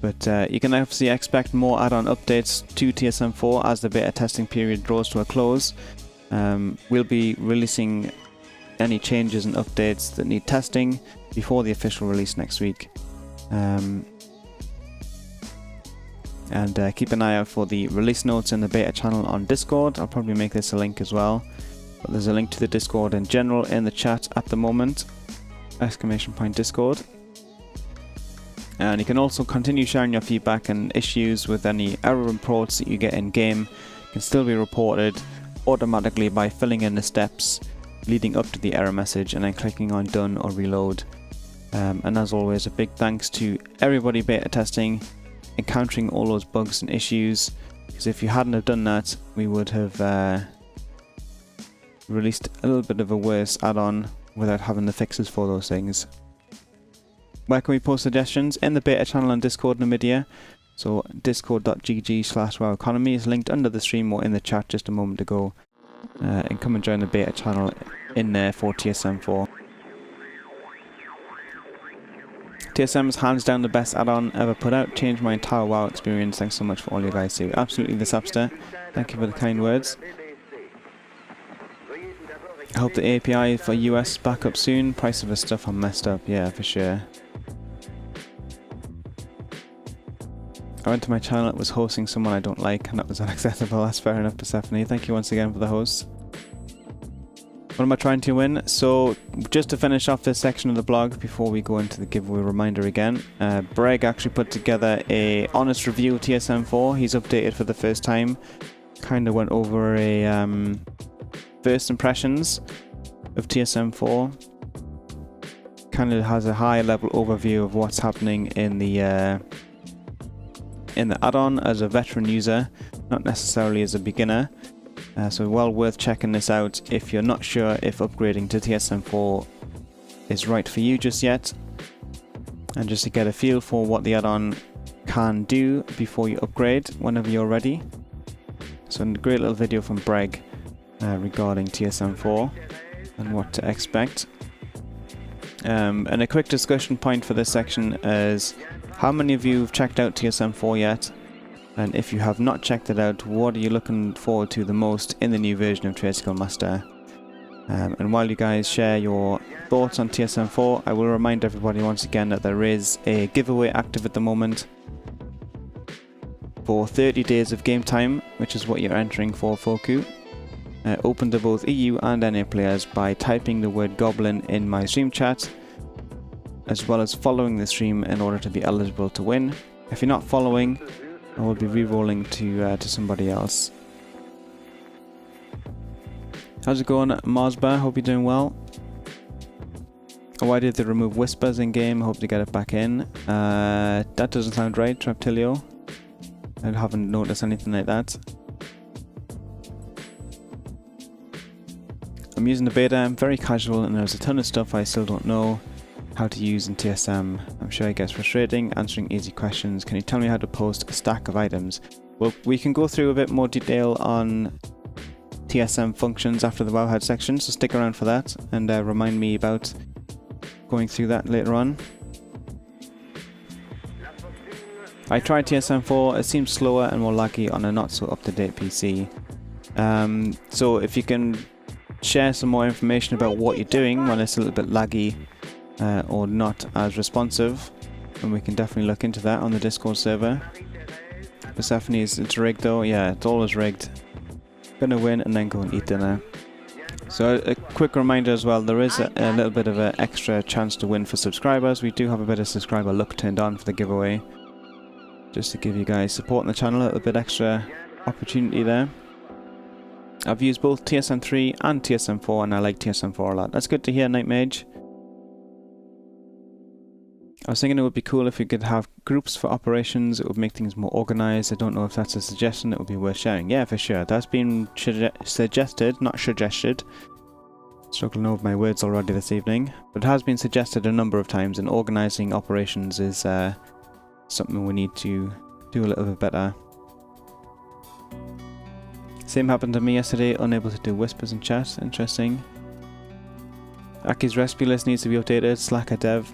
But you can obviously expect more add-on updates to TSM4 as the beta testing period draws to a close. We'll be releasing any changes and updates that need testing before the official release next week. And keep an eye out for the release notes in the beta channel on Discord. I'll probably make this a link as well. But there's a link to the Discord in general in the chat at the moment. !Discord. And you can also continue sharing your feedback and issues with any error reports that you get in game. Can still be reported automatically by filling in the steps leading up to the error message and then clicking on done or reload. And as always, a big thanks to everybody beta testing, encountering all those bugs and issues, because if you hadn't have done that, we would have released a little bit of a worse add-on without having the fixes for those things. Where can we post suggestions? In the beta channel on Discord Namidia. So discord.gg/WoWeconomy is linked under the stream or in the chat just a moment ago. And come and join the beta channel in there for TSM4. TSM is hands down the best add-on ever put out. Changed my entire WoW experience. Thanks so much for all you guys do. Absolutely, the Sapster. Thank you for the kind words. I hope the API for US is back up soon. Price of the stuff are messed up. Yeah, for sure. I went to my channel, it was hosting someone I don't like, and that was unacceptable. That's fair enough, Persephone. Thank you once again for the host. What am I trying to win? So, just to finish off this section of the blog before we go into the giveaway reminder again, Breg actually put together a honest review of TSM4. He's updated for the first time. Kind of went over a first impressions of TSM4. Kind of has a high level overview of what's happening in the add-on as a veteran user, not necessarily as a beginner. So well worth checking this out if you're not sure if upgrading to TSM4 is right for you just yet, and just to get a feel for what the add-on can do before you upgrade whenever you're ready. So a great little video from Breg regarding TSM4 and what to expect. And a quick discussion point for this section is, how many of you have checked out TSM4 yet? And if you have not checked it out, what are you looking forward to the most in the new version of Trade Skill Master? And while you guys share your thoughts on TSM4, I will remind everybody once again that there is a giveaway active at the moment for 30 days of game time, which is what you're entering for, Foku. Open to both EU and NA players by typing the word Goblin in my stream chat, as well as following the stream in order to be eligible to win. If you're not following, I will be re-rolling to somebody else. How's it going, Marsba? Hope you're doing well. Why did they remove whispers in game? Hope to get it back in. That doesn't sound right, Traptilio. I haven't noticed anything like that. I'm using the beta. I'm very casual and there's a ton of stuff I still don't know how to use in TSM. I'm sure it gets frustrating answering easy questions. Can you tell me how to post a stack of items? Well, we can go through a bit more detail on TSM functions after the Wowhead section, so stick around for that and remind me about going through that later on. I tried TSM4, it seems slower and more laggy on a not so up-to-date PC. So if you can share some more information about what you're doing when it's a little bit laggy or not as responsive, and we can definitely look into that on the Discord server. Persephone, it's rigged though. Yeah, it's always rigged. Gonna win and then go and eat dinner. So a quick reminder as well, there is a little bit of an extra chance to win for subscribers. We do have a bit of subscriber luck turned on for the giveaway, just to give you guys support on the channel, a little bit extra opportunity there. I've used both TSM3 and TSM4 and I like TSM4 a lot. That's good to hear, Night Mage. I was thinking it would be cool if we could have groups for operations. It would make things more organized. I don't know if that's a suggestion that would be worth sharing. Yeah, for sure. That's been suggested, not suggested. Struggling over my words already this evening. But it has been suggested a number of times, and organizing operations is something we need to do a little bit better. Same happened to me yesterday, unable to do whispers in chat. Interesting. Aki's recipe list needs to be updated. Slacker dev.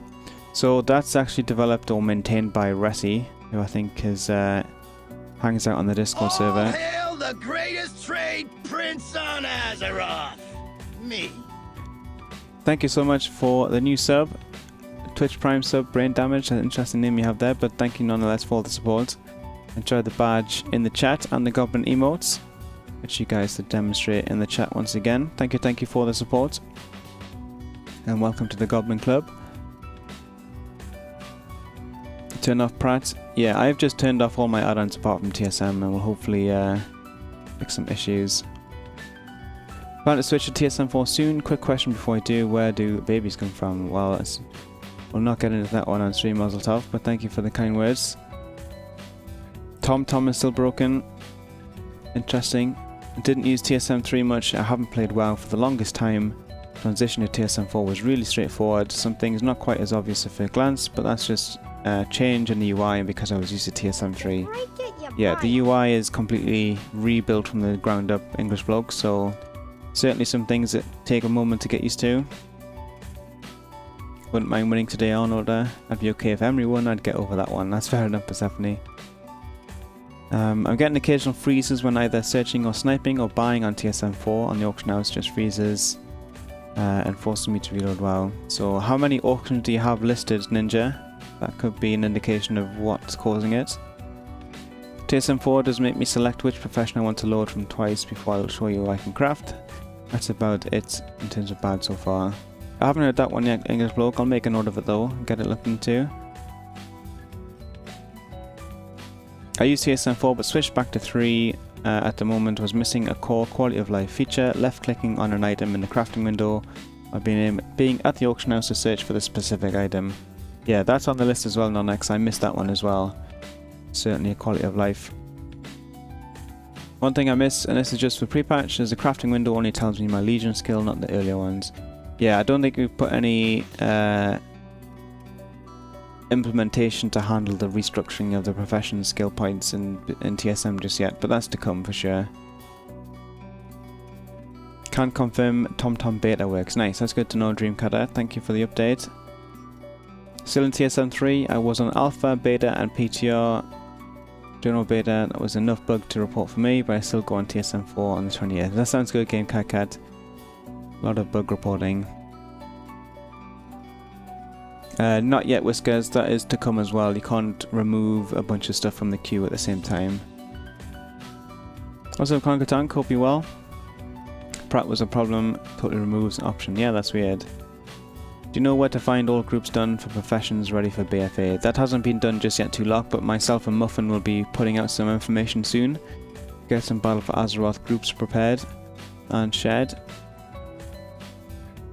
So that's actually developed or maintained by Resi, who I think is hangs out on the Discord server. All hail the greatest trade prince on Azeroth! Me. Thank you so much for the new sub. Twitch Prime sub, Brain Damage, an interesting name you have there, but thank you nonetheless for the support. Enjoy the badge in the chat and the goblin emotes, which you guys did demonstrate in the chat once again. Thank you for the support. And welcome to the Goblin Club. Turn off Pratt. Yeah, I've just turned off all my add-ons apart from TSM, and we'll hopefully fix some issues. Plan to switch to TSM 4 soon. Quick question before I do: where do babies come from? Well, we'll not get into that one on stream, Mazel Tov, but thank you for the kind words. Tom is still broken. Interesting. I didn't use TSM 3 much. I haven't played WoW for the longest time. Transition to TSM 4 was really straightforward. Some things not quite as obvious at first glance, but that's just change in the UI, and because I was used to TSM 3. Yeah, the UI is completely rebuilt from the ground up, English bloke, so certainly some things that take a moment to get used to. Wouldn't mind winning today on order. I'd be okay if Emery won, I'd get over that one. That's fair enough, Persephone. I'm getting occasional freezes when either searching or sniping or buying on TSM 4 on the auction house, just freezes and forcing me to reload WoW. So how many auctions do you have listed, Ninja? That could be an indication of what's causing it. TSM 4 does make me select which profession I want to load from twice before I'll show you what I can craft. That's about it in terms of bad so far. I haven't heard that one yet, English bloke. I'll make a note of it though and get it looked into. I use TSM 4 but switched back to 3 at the moment. Was missing a core quality of life feature. Left clicking on an item in the crafting window or being at the auction house to search for the specific item. Yeah, that's on the list as well, Nonex. I missed that one as well. Certainly a quality of life. One thing I miss, and this is just for pre-patch, is the crafting window only tells me my Legion skill, not the earlier ones. Yeah, I don't think we've put any implementation to handle the restructuring of the profession skill points in TSM just yet, but that's to come for sure. Can't confirm TomTom beta works. Nice, that's good to know, Dreamcutter. Thank you for the update. Still in TSM 3, I was on Alpha, Beta and PTR. General Beta, that was enough bug to report for me, but I still go on TSM 4 on the 20th. That sounds good, Game Cat. A lot of bug reporting. Not yet, Whiskers, that is to come as well. You can't remove a bunch of stuff from the queue at the same time. Also, Conker Tank, hope you're well. Pratt was a problem, totally removes an option. Yeah, that's weird. Do you know where to find all groups done for professions ready for BFA? That hasn't been done just yet, Tulok, but myself and Muffin will be putting out some information soon. Get some Battle for Azeroth groups prepared and shared.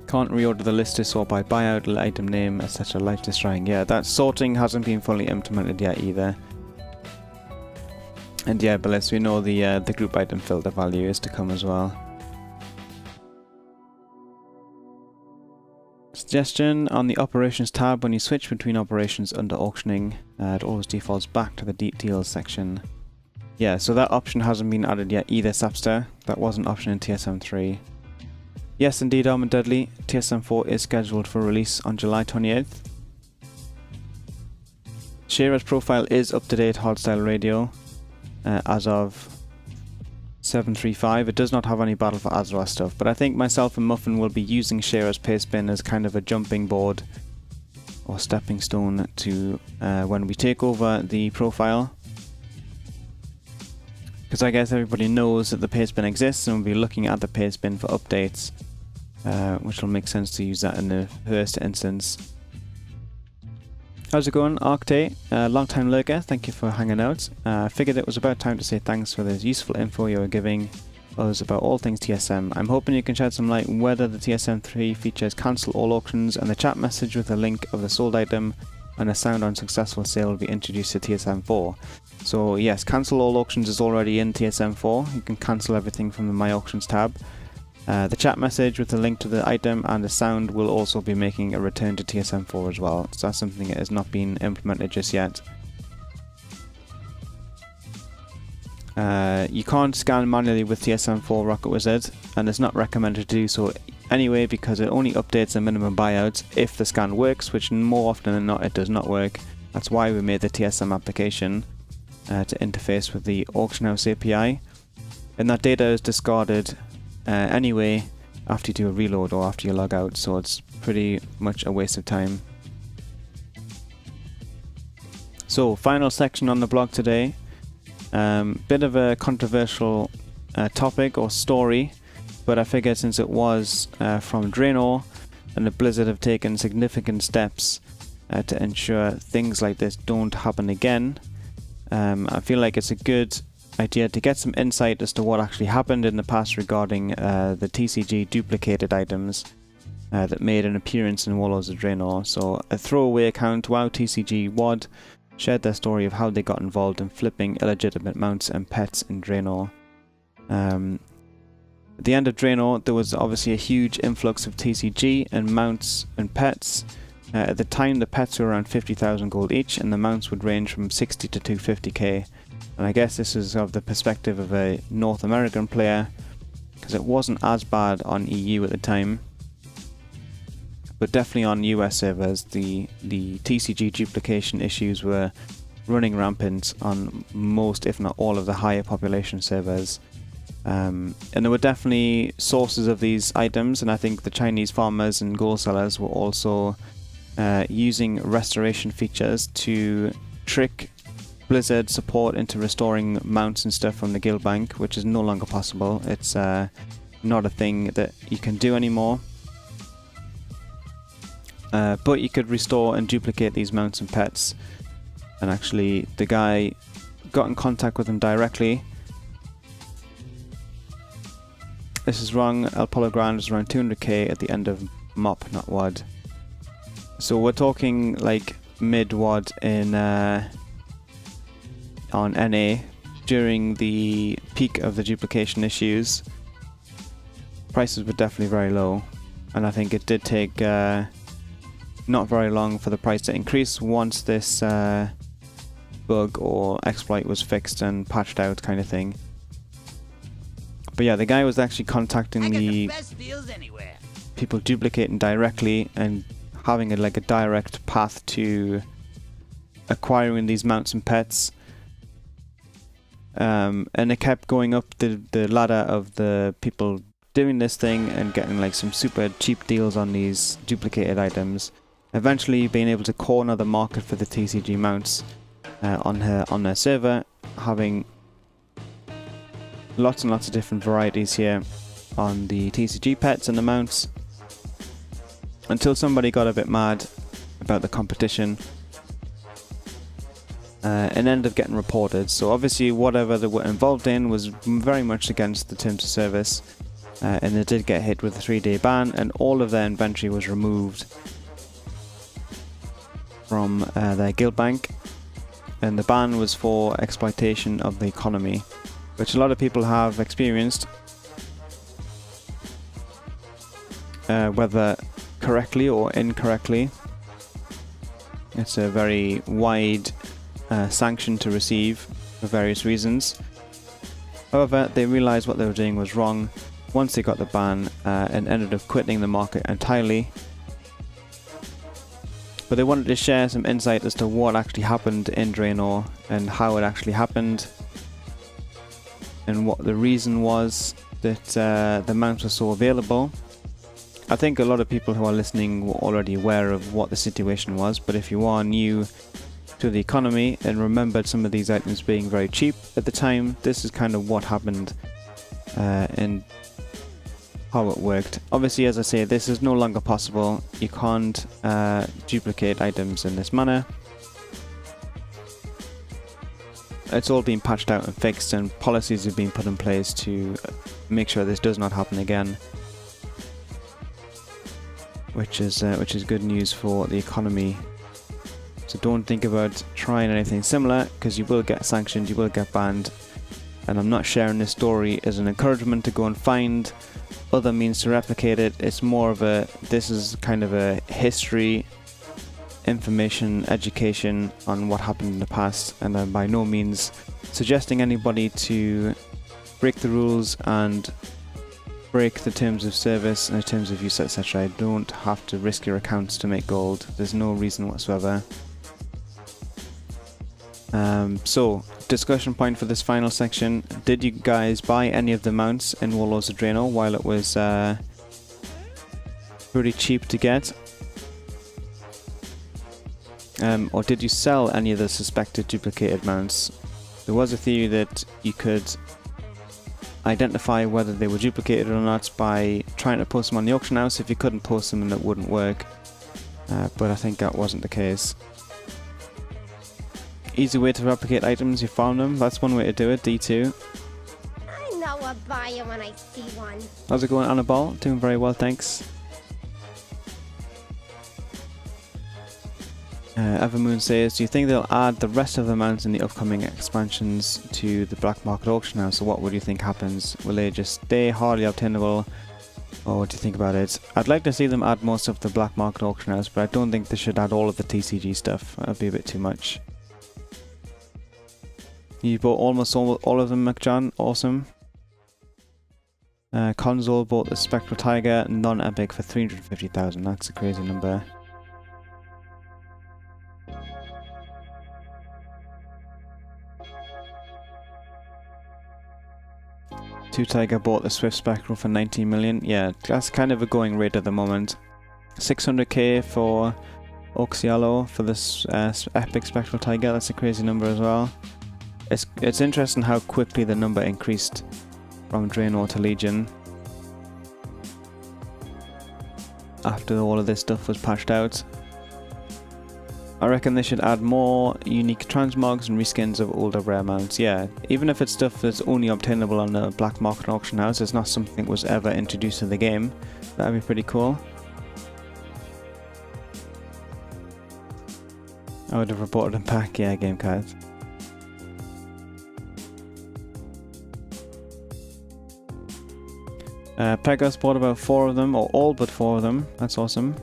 Can't reorder the list to sort by buyout, item name, etc. Life destroying. Yeah, that sorting hasn't been fully implemented yet either. And yeah, but as we know, the group item filter value is to come as well. Suggestion: on the operations tab, when you switch between operations under auctioning, it always defaults back to the details section. Yeah, so that option hasn't been added yet either, Sapster. That was an option in TSM 3. Yes, indeed, Armored Deadly. TSM 4 is scheduled for release on July 28th. Shearer's profile is up to date, Hardstyle Radio, as of 735. It does not have any Battle for Azeroth stuff, but I think myself and Muffin will be using Shearer's Pastebin as kind of a jumping board or stepping stone to when we take over the profile. Because I guess everybody knows that the Pastebin exists, and we'll be looking at the Pastebin for updates, which will make sense to use that in the first instance. How's it going, Arcte? Long time lurker, thank you for hanging out. Figured it was about time to say thanks for the useful info you were giving us about all things TSM. I'm hoping you can shed some light on whether the TSM 3 features cancel all auctions, and the chat message with a link of the sold item and a sound on successful sale will be introduced to TSM4. So yes, cancel all auctions is already in TSM4. You can cancel everything from the My Auctions tab. The chat message with the link to the item and the sound will also be making a return to TSM4 as well. So that's something that has not been implemented just yet. You can't scan manually with TSM4 Rocket Wizard, and it's not recommended to do so anyway because it only updates the minimum buyouts if the scan works, which more often than not it does not work. That's why we made the TSM application to interface with the Auction House API, and that data is discarded anyway after you do a reload or after you log out, so it's pretty much a waste of time. So final section on the blog today. Bit of a controversial topic or story, but I figured since it was from Draenor and the Blizzard have taken significant steps to ensure things like this don't happen again, I feel like it's a good idea to get some insight as to what actually happened in the past regarding the TCG duplicated items that made an appearance in Warlords of Draenor. So a throwaway account, WoW TCG WOD, shared their story of how they got involved in flipping illegitimate mounts and pets in Draenor. At the end of Draenor, there was obviously a huge influx of TCG and mounts and pets. At the time, the pets were around 50,000 gold each, and the mounts would range from 60 to 250k. And I guess this is of the perspective of a North American player, because it wasn't as bad on EU at the time. But definitely on US servers, the TCG duplication issues were running rampant on most, if not all, of the higher population servers. And there were definitely sources of these items, and I think the Chinese farmers and gold sellers were also using restoration features to trick Blizzard support into restoring mounts and stuff from the guild bank, which is no longer possible. It's not a thing that you can do anymore. But you could restore and duplicate these mounts and pets, and actually the guy got in contact with them directly. This is wrong. El Polo Grand is around 200k at the end of MOP, not WOD. So we're talking like mid WOD in on NA during the peak of the duplication issues. Prices were definitely very low, and I think it did take not very long for the price to increase once this bug or exploit was fixed and patched out, kind of thing. But yeah, the guy was actually contacting the people duplicating directly and having like a direct path to acquiring these mounts and pets. And it kept going up the ladder of the people doing this thing and getting like some super cheap deals on these duplicated items. Eventually being able to corner the market for the TCG mounts on their server, having lots and lots of different varieties here on the TCG pets and the mounts, until somebody got a bit mad about the competition and ended up getting reported. So obviously whatever they were involved in was very much against the terms of service, and they did get hit with a 3-day ban, and all of their inventory was removed from their guild bank, and the ban was for exploitation of the economy, which a lot of people have experienced, whether correctly or incorrectly. It's a very wide sanction to receive for various reasons. However, they realized what they were doing was wrong once they got the ban and ended up quitting the market entirely. But they wanted to share some insight as to what actually happened in Draenor and how it actually happened, and what the reason was that the mounts were so available. I think a lot of people who are listening were already aware of what the situation was, but if you are new to the economy and remembered some of these items being very cheap at the time, this is kind of what happened and how it worked. Obviously, as I say, this is no longer possible. You can't duplicate items in this manner. It's all been patched out and fixed, and policies have been put in place to make sure this does not happen again, which is good news for the economy. So don't think about trying anything similar, because you will get sanctioned, you will get banned. And I'm not sharing this story as an encouragement to go and find other means to replicate it. It's more of this is kind of a history, information, education on what happened in the past, and I'm by no means suggesting anybody to break the rules and break the terms of service and the terms of use, etc. You don't have to risk your accounts to make gold. There's no reason whatsoever. So, discussion point for this final section. Did you guys buy any of the mounts in Warlords of Draenor while it was pretty cheap to get? Or did you sell any of the suspected duplicated mounts? There was a theory that you could identify whether they were duplicated or not by trying to post them on the auction house. If you couldn't post them, then it wouldn't work. But I think that wasn't the case. Easy way to replicate items, you found them. That's one way to do it, D2. I know a buyer when I see one. How's it going, Annabelle? Doing very well, thanks. Evermoon says, do you think they'll add the rest of the mounts in the upcoming expansions to the black market auction house? So what would you think happens? Will they just stay hardly obtainable? Or what do you think about it? I'd like to see them add most of the black market auction house, but I don't think they should add all of the TCG stuff. That'd be a bit too much. You bought almost all of them, McJohn. Awesome. Console bought the Spectral Tiger non-epic for 350,000. That's a crazy number. Two Tiger bought the Swift Spectral for 19 million. Yeah, that's kind of a going rate at the moment. 600k for Oxialo for this epic Spectral Tiger. That's a crazy number as well. It's interesting how quickly the number increased from Draenor to Legion after all of this stuff was patched out. I reckon they should add more unique transmogs and reskins of older rare mounts. Yeah, even if it's stuff that's only obtainable on the black market auction house, it's not something that was ever introduced to the game. That'd be pretty cool. I would have reported them back, yeah, game cards. Pegasus bought about 4 of them, or all but 4 of them. That's awesome.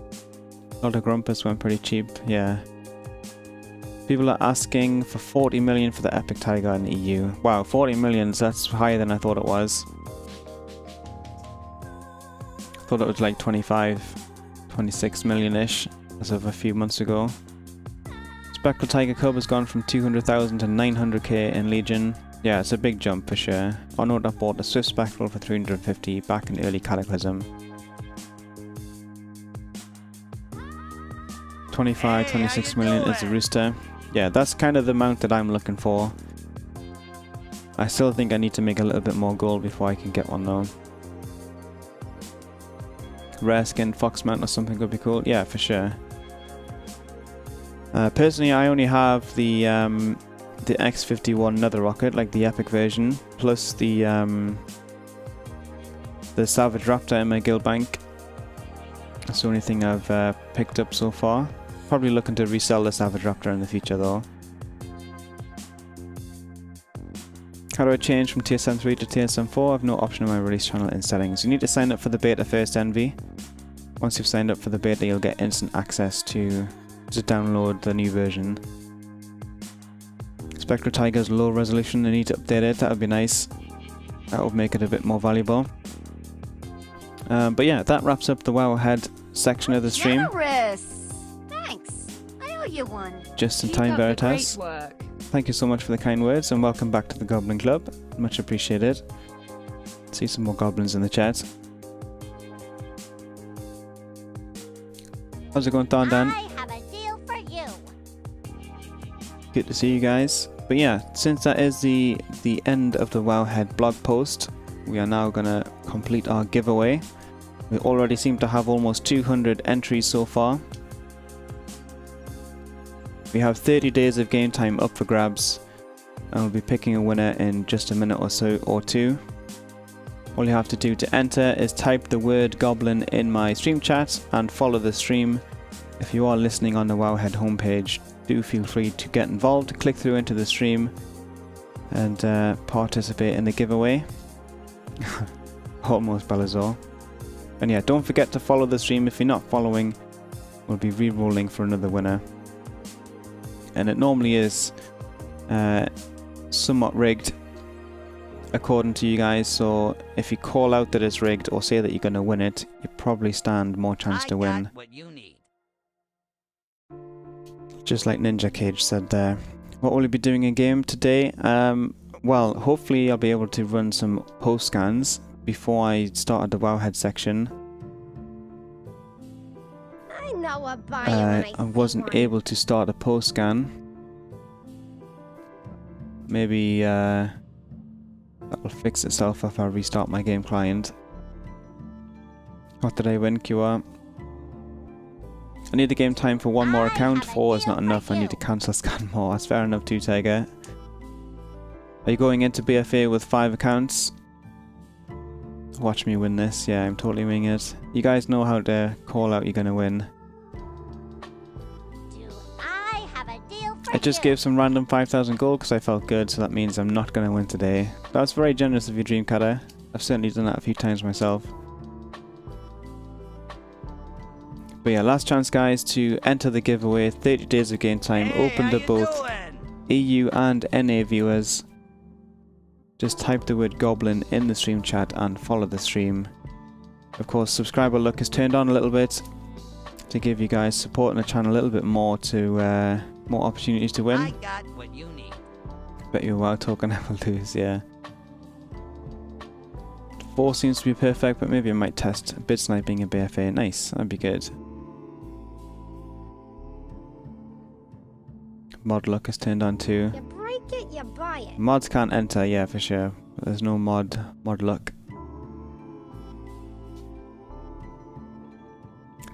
A lot of Grumpus went pretty cheap, yeah. People are asking for 40 million for the Epic Tiger in the EU. Wow, 40 million, that's higher than I thought it was. I thought it was like 25, 26 million-ish as of a few months ago. Spectral Tiger Cub has gone from 200,000 to 900k in Legion. Yeah, it's a big jump for sure. Onota bought the Swift Spectral for 350 back in early Cataclysm. 25, 26 million is the Rooster. Yeah, that's kind of the amount that I'm looking for. I still think I need to make a little bit more gold before I can get one though. Rare skin Fox Mount or something would be cool. Yeah, for sure. Personally, I only have the X51 Nether Rocket, like the epic version, plus the Savage Raptor in my guild bank. That's the only thing I've picked up so far. Probably looking to resell the Savage Raptor in the future though. How do I change from TSM 3 to TSM 4? I have no option on my release channel in settings. You need to sign up for the beta first, Envy. Once you've signed up for the beta, you'll get instant access to download the new version. Spectral Tiger's low resolution, they need to update it. That would be nice. That would make it a bit more valuable. But yeah, that wraps up the WoW Ahead section of the stream. Generous. Thanks. I owe you one. Just in time, Veritas. Great work. Thank you so much for the kind words and welcome back to the Goblin Club. Much appreciated. See some more goblins in the chat. How's it going, Dan? I have a deal for you. Good to see you guys. But yeah, since that is the end of the Wowhead blog post, we are now going to complete our giveaway. We already seem to have almost 200 entries so far. We have 30 days of game time up for grabs, and we'll be picking a winner in just a minute or so or two. All you have to do to enter is type the word goblin in my stream chat and follow the stream. If you are listening on the Wowhead homepage, do feel free to get involved, click through into the stream and participate in the giveaway. Almost Balazar. And yeah, don't forget to follow the stream. If you're not following, we'll be re-rolling for another winner. And it normally is somewhat rigged according to you guys, so if you call out that it's rigged or say that you're going to win it, you probably stand more chance to win. Got what you need. Just like Ninja Cage said there. What will you be doing in game today? Well, hopefully I'll be able to run some post scans before I started the Wowhead section. I know a buyer when I I wasn't able to start a post scan. Maybe that will fix itself if I restart my game client. What did I win, QR? I need the game time for one more account. 4 is not enough. I need to cancel scan more. That's fair enough too, Tiger. Are you going into BFA with 5 accounts? Watch me win this. Yeah, I'm totally winging it. You guys know how to call out you're gonna win. Do I have a deal for I just you? gave some random 5,000 gold because I felt good, so that means I'm not gonna win today. That's very generous of you, Dreamcutter. I've certainly done that a few times myself. But yeah, last chance guys to enter the giveaway. 30 days of game time, open to both EU and NA viewers. Just type the word goblin in the stream chat and follow the stream. Of course, subscriber luck is turned on a little bit to give you guys support on the channel a little bit more to more opportunities to win. I got what you need. Bet your WoW token I will lose, yeah. 4 seems to be perfect, but maybe I might test bid sniping in BFA. Nice, that'd be good. Mod luck is turned on too. You break it, you buy it. Mods can't enter, yeah, for sure. But there's no mod luck.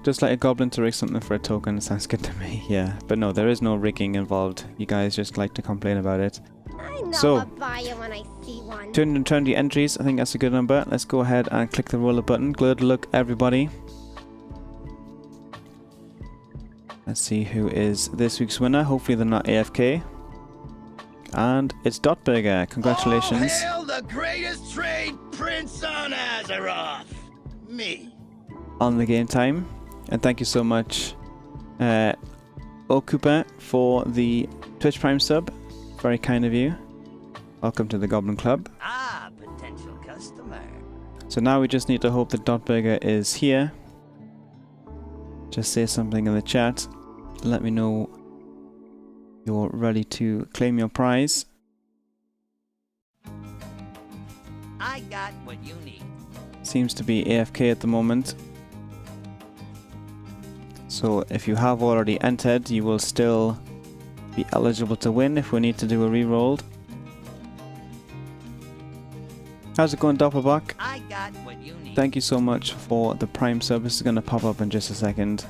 Just like a goblin to rig something for a token sounds good to me, yeah. But no, there is no rigging involved. You guys just like to complain about it. I know So, a buyer when I see one. 220 entries, I think that's a good number. Let's go ahead and click the roller button. Good luck, everybody. Let's see who is this week's winner. Hopefully they're not AFK. And it's Dotburger. Congratulations. All hail the greatest trade prince on Azeroth. Me. On the game time. And thank you so much, Okupa, for the Twitch Prime sub. Very kind of you. Welcome to the Goblin Club. Ah, potential customer. So now we just need to hope that Dotburger is here. Just say something in the chat. Let me know you're ready to claim your prize. I got what you need. Seems to be AFK at the moment. So if you have already entered, you will still be eligible to win if we need to do a reroll. How's it going, Doppelbach? I got what you need. Thank you so much for the Prime sub. This is going to pop up in just a second.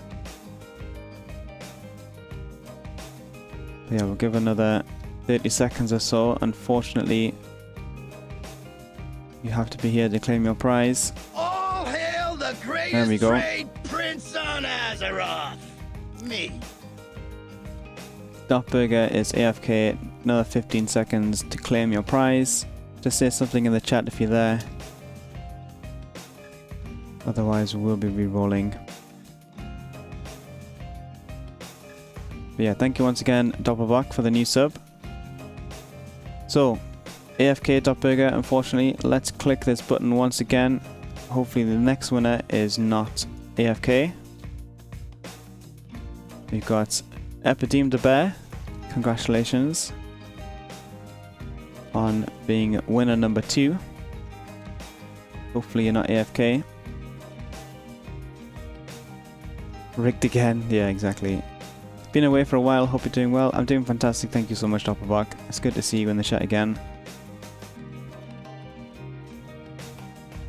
Yeah, we'll give another 30 seconds or so. Unfortunately, you have to be here to claim your prize. All hail the There we greatest go. trade prince on Azeroth. Me. Dotburger is AFK. Another 15 seconds to claim your prize. Just say something in the chat if you're there. Otherwise, we'll be re-rolling. But yeah, thank you once again, Doppelbach, for the new sub. So, AFK Dotburger, unfortunately, let's click this button once again. Hopefully the next winner is not AFK. We've got Epideme the Bear. Congratulations on being winner number 2. Hopefully you're not AFK. Rigged again. Yeah, exactly. Been away for a while. Hope you're doing well. I'm doing fantastic. Thank you so much, Doppelbach. It's good to see you in the chat again.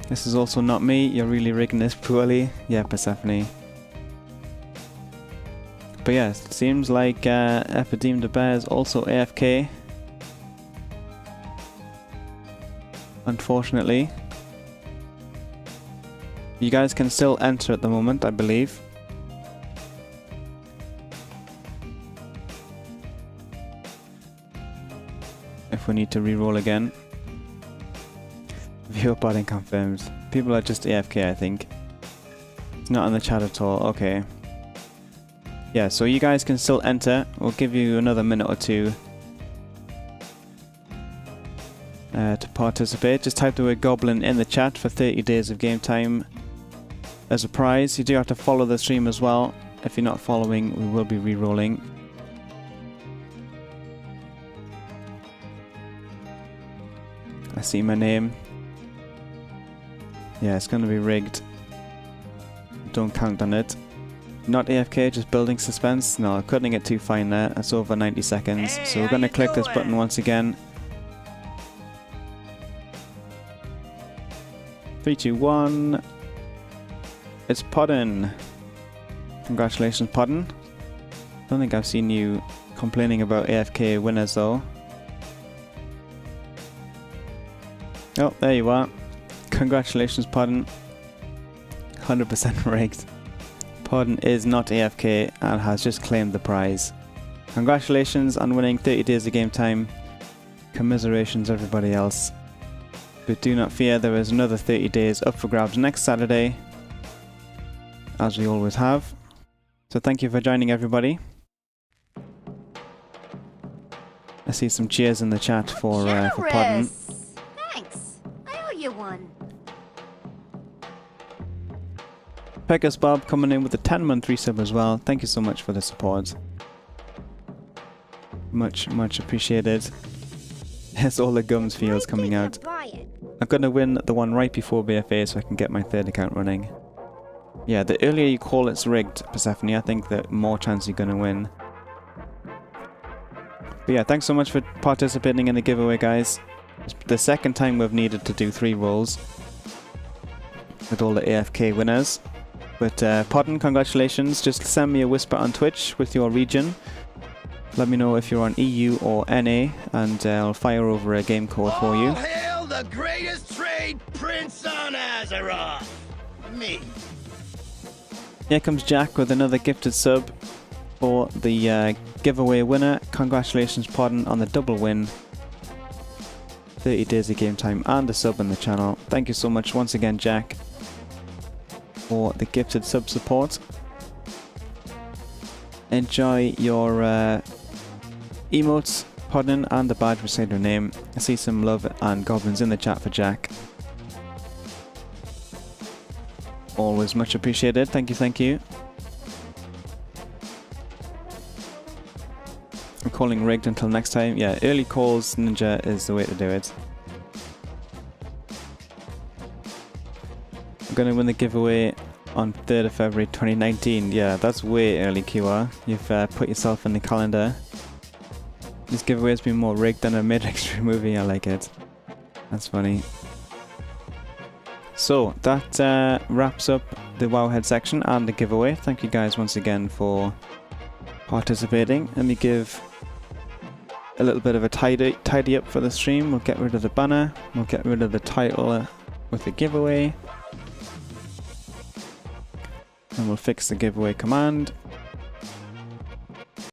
This is also not me. You're really rigging this poorly. Yeah, Persephone. But yeah, it seems like Epideme the Bear is also AFK. Unfortunately. You guys can still enter at the moment, I believe. if we need to re-roll again. Viewer botting confirmed. People are just AFK, I think. It's not in the chat at all. Okay. Yeah, so you guys can still enter. We'll give you another minute or two to participate. Just type the word goblin in the chat for 30 days of game time as a prize. You do have to follow the stream as well. If you're not following, we will be re-rolling. I see my name. Yeah, it's going to be rigged. Don't count on it. Not AFK, just building suspense. No, cutting it too fine there. That's over 90 seconds. Hey, so we're going to click this button once again. 3, 2, 1. It's Podden. Congratulations, Podden. Don't think I've seen you complaining about AFK winners though. Oh, there you are. Congratulations, Podden. 100% rigged. Podden is not AFK and has just claimed the prize. Congratulations on winning 30 days of game time. Commiserations everybody else. But do not fear, there is another 30 days up for grabs next Saturday, as we always have. So thank you for joining everybody. I see some cheers in the chat for Podden. Thanks. I owe you one. Pegasus Bob coming in with a 10-month resub as well. Thank you so much for the support. Much appreciated. There's all the gums fields coming out. I'm gonna win the one right before BFA so I can get my third account running. Yeah, the earlier you call it's rigged, Persephone, I think the more chance you're gonna win. But yeah, thanks so much for participating in the giveaway, guys. It's the second time we've needed to do 3 rolls with all the AFK winners. But Podden, congratulations. Just send me a whisper on Twitch with your region. Let me know if you're on EU or NA, and I'll fire over a game code for you. All hail the greatest trade prince on Azeroth! Me. Here comes Jack with another gifted sub for the giveaway winner. Congratulations, Podden, on the double win. 30 days of game time and a sub on the channel. Thank you so much once again, Jack, for the gifted sub support. Enjoy your emotes, Podden, and the badge beside your name. I see some love and goblins in the chat for Jack. Always much appreciated. Thank you, thank you. I'm calling rigged until next time. Yeah, early calls, Ninja, is the way to do it. I'm going to win the giveaway on 3rd of February 2019. Yeah, that's way early, QR. You've put yourself in the calendar. This giveaway has been more rigged than a mid-extreme movie. I like it. That's funny. So, that wraps up the Wowhead section and the giveaway. Thank you guys once again for participating. Let me give a little bit of a tidy up for the stream. We'll get rid of the banner. We'll get rid of the title with the giveaway. And we'll fix the giveaway command.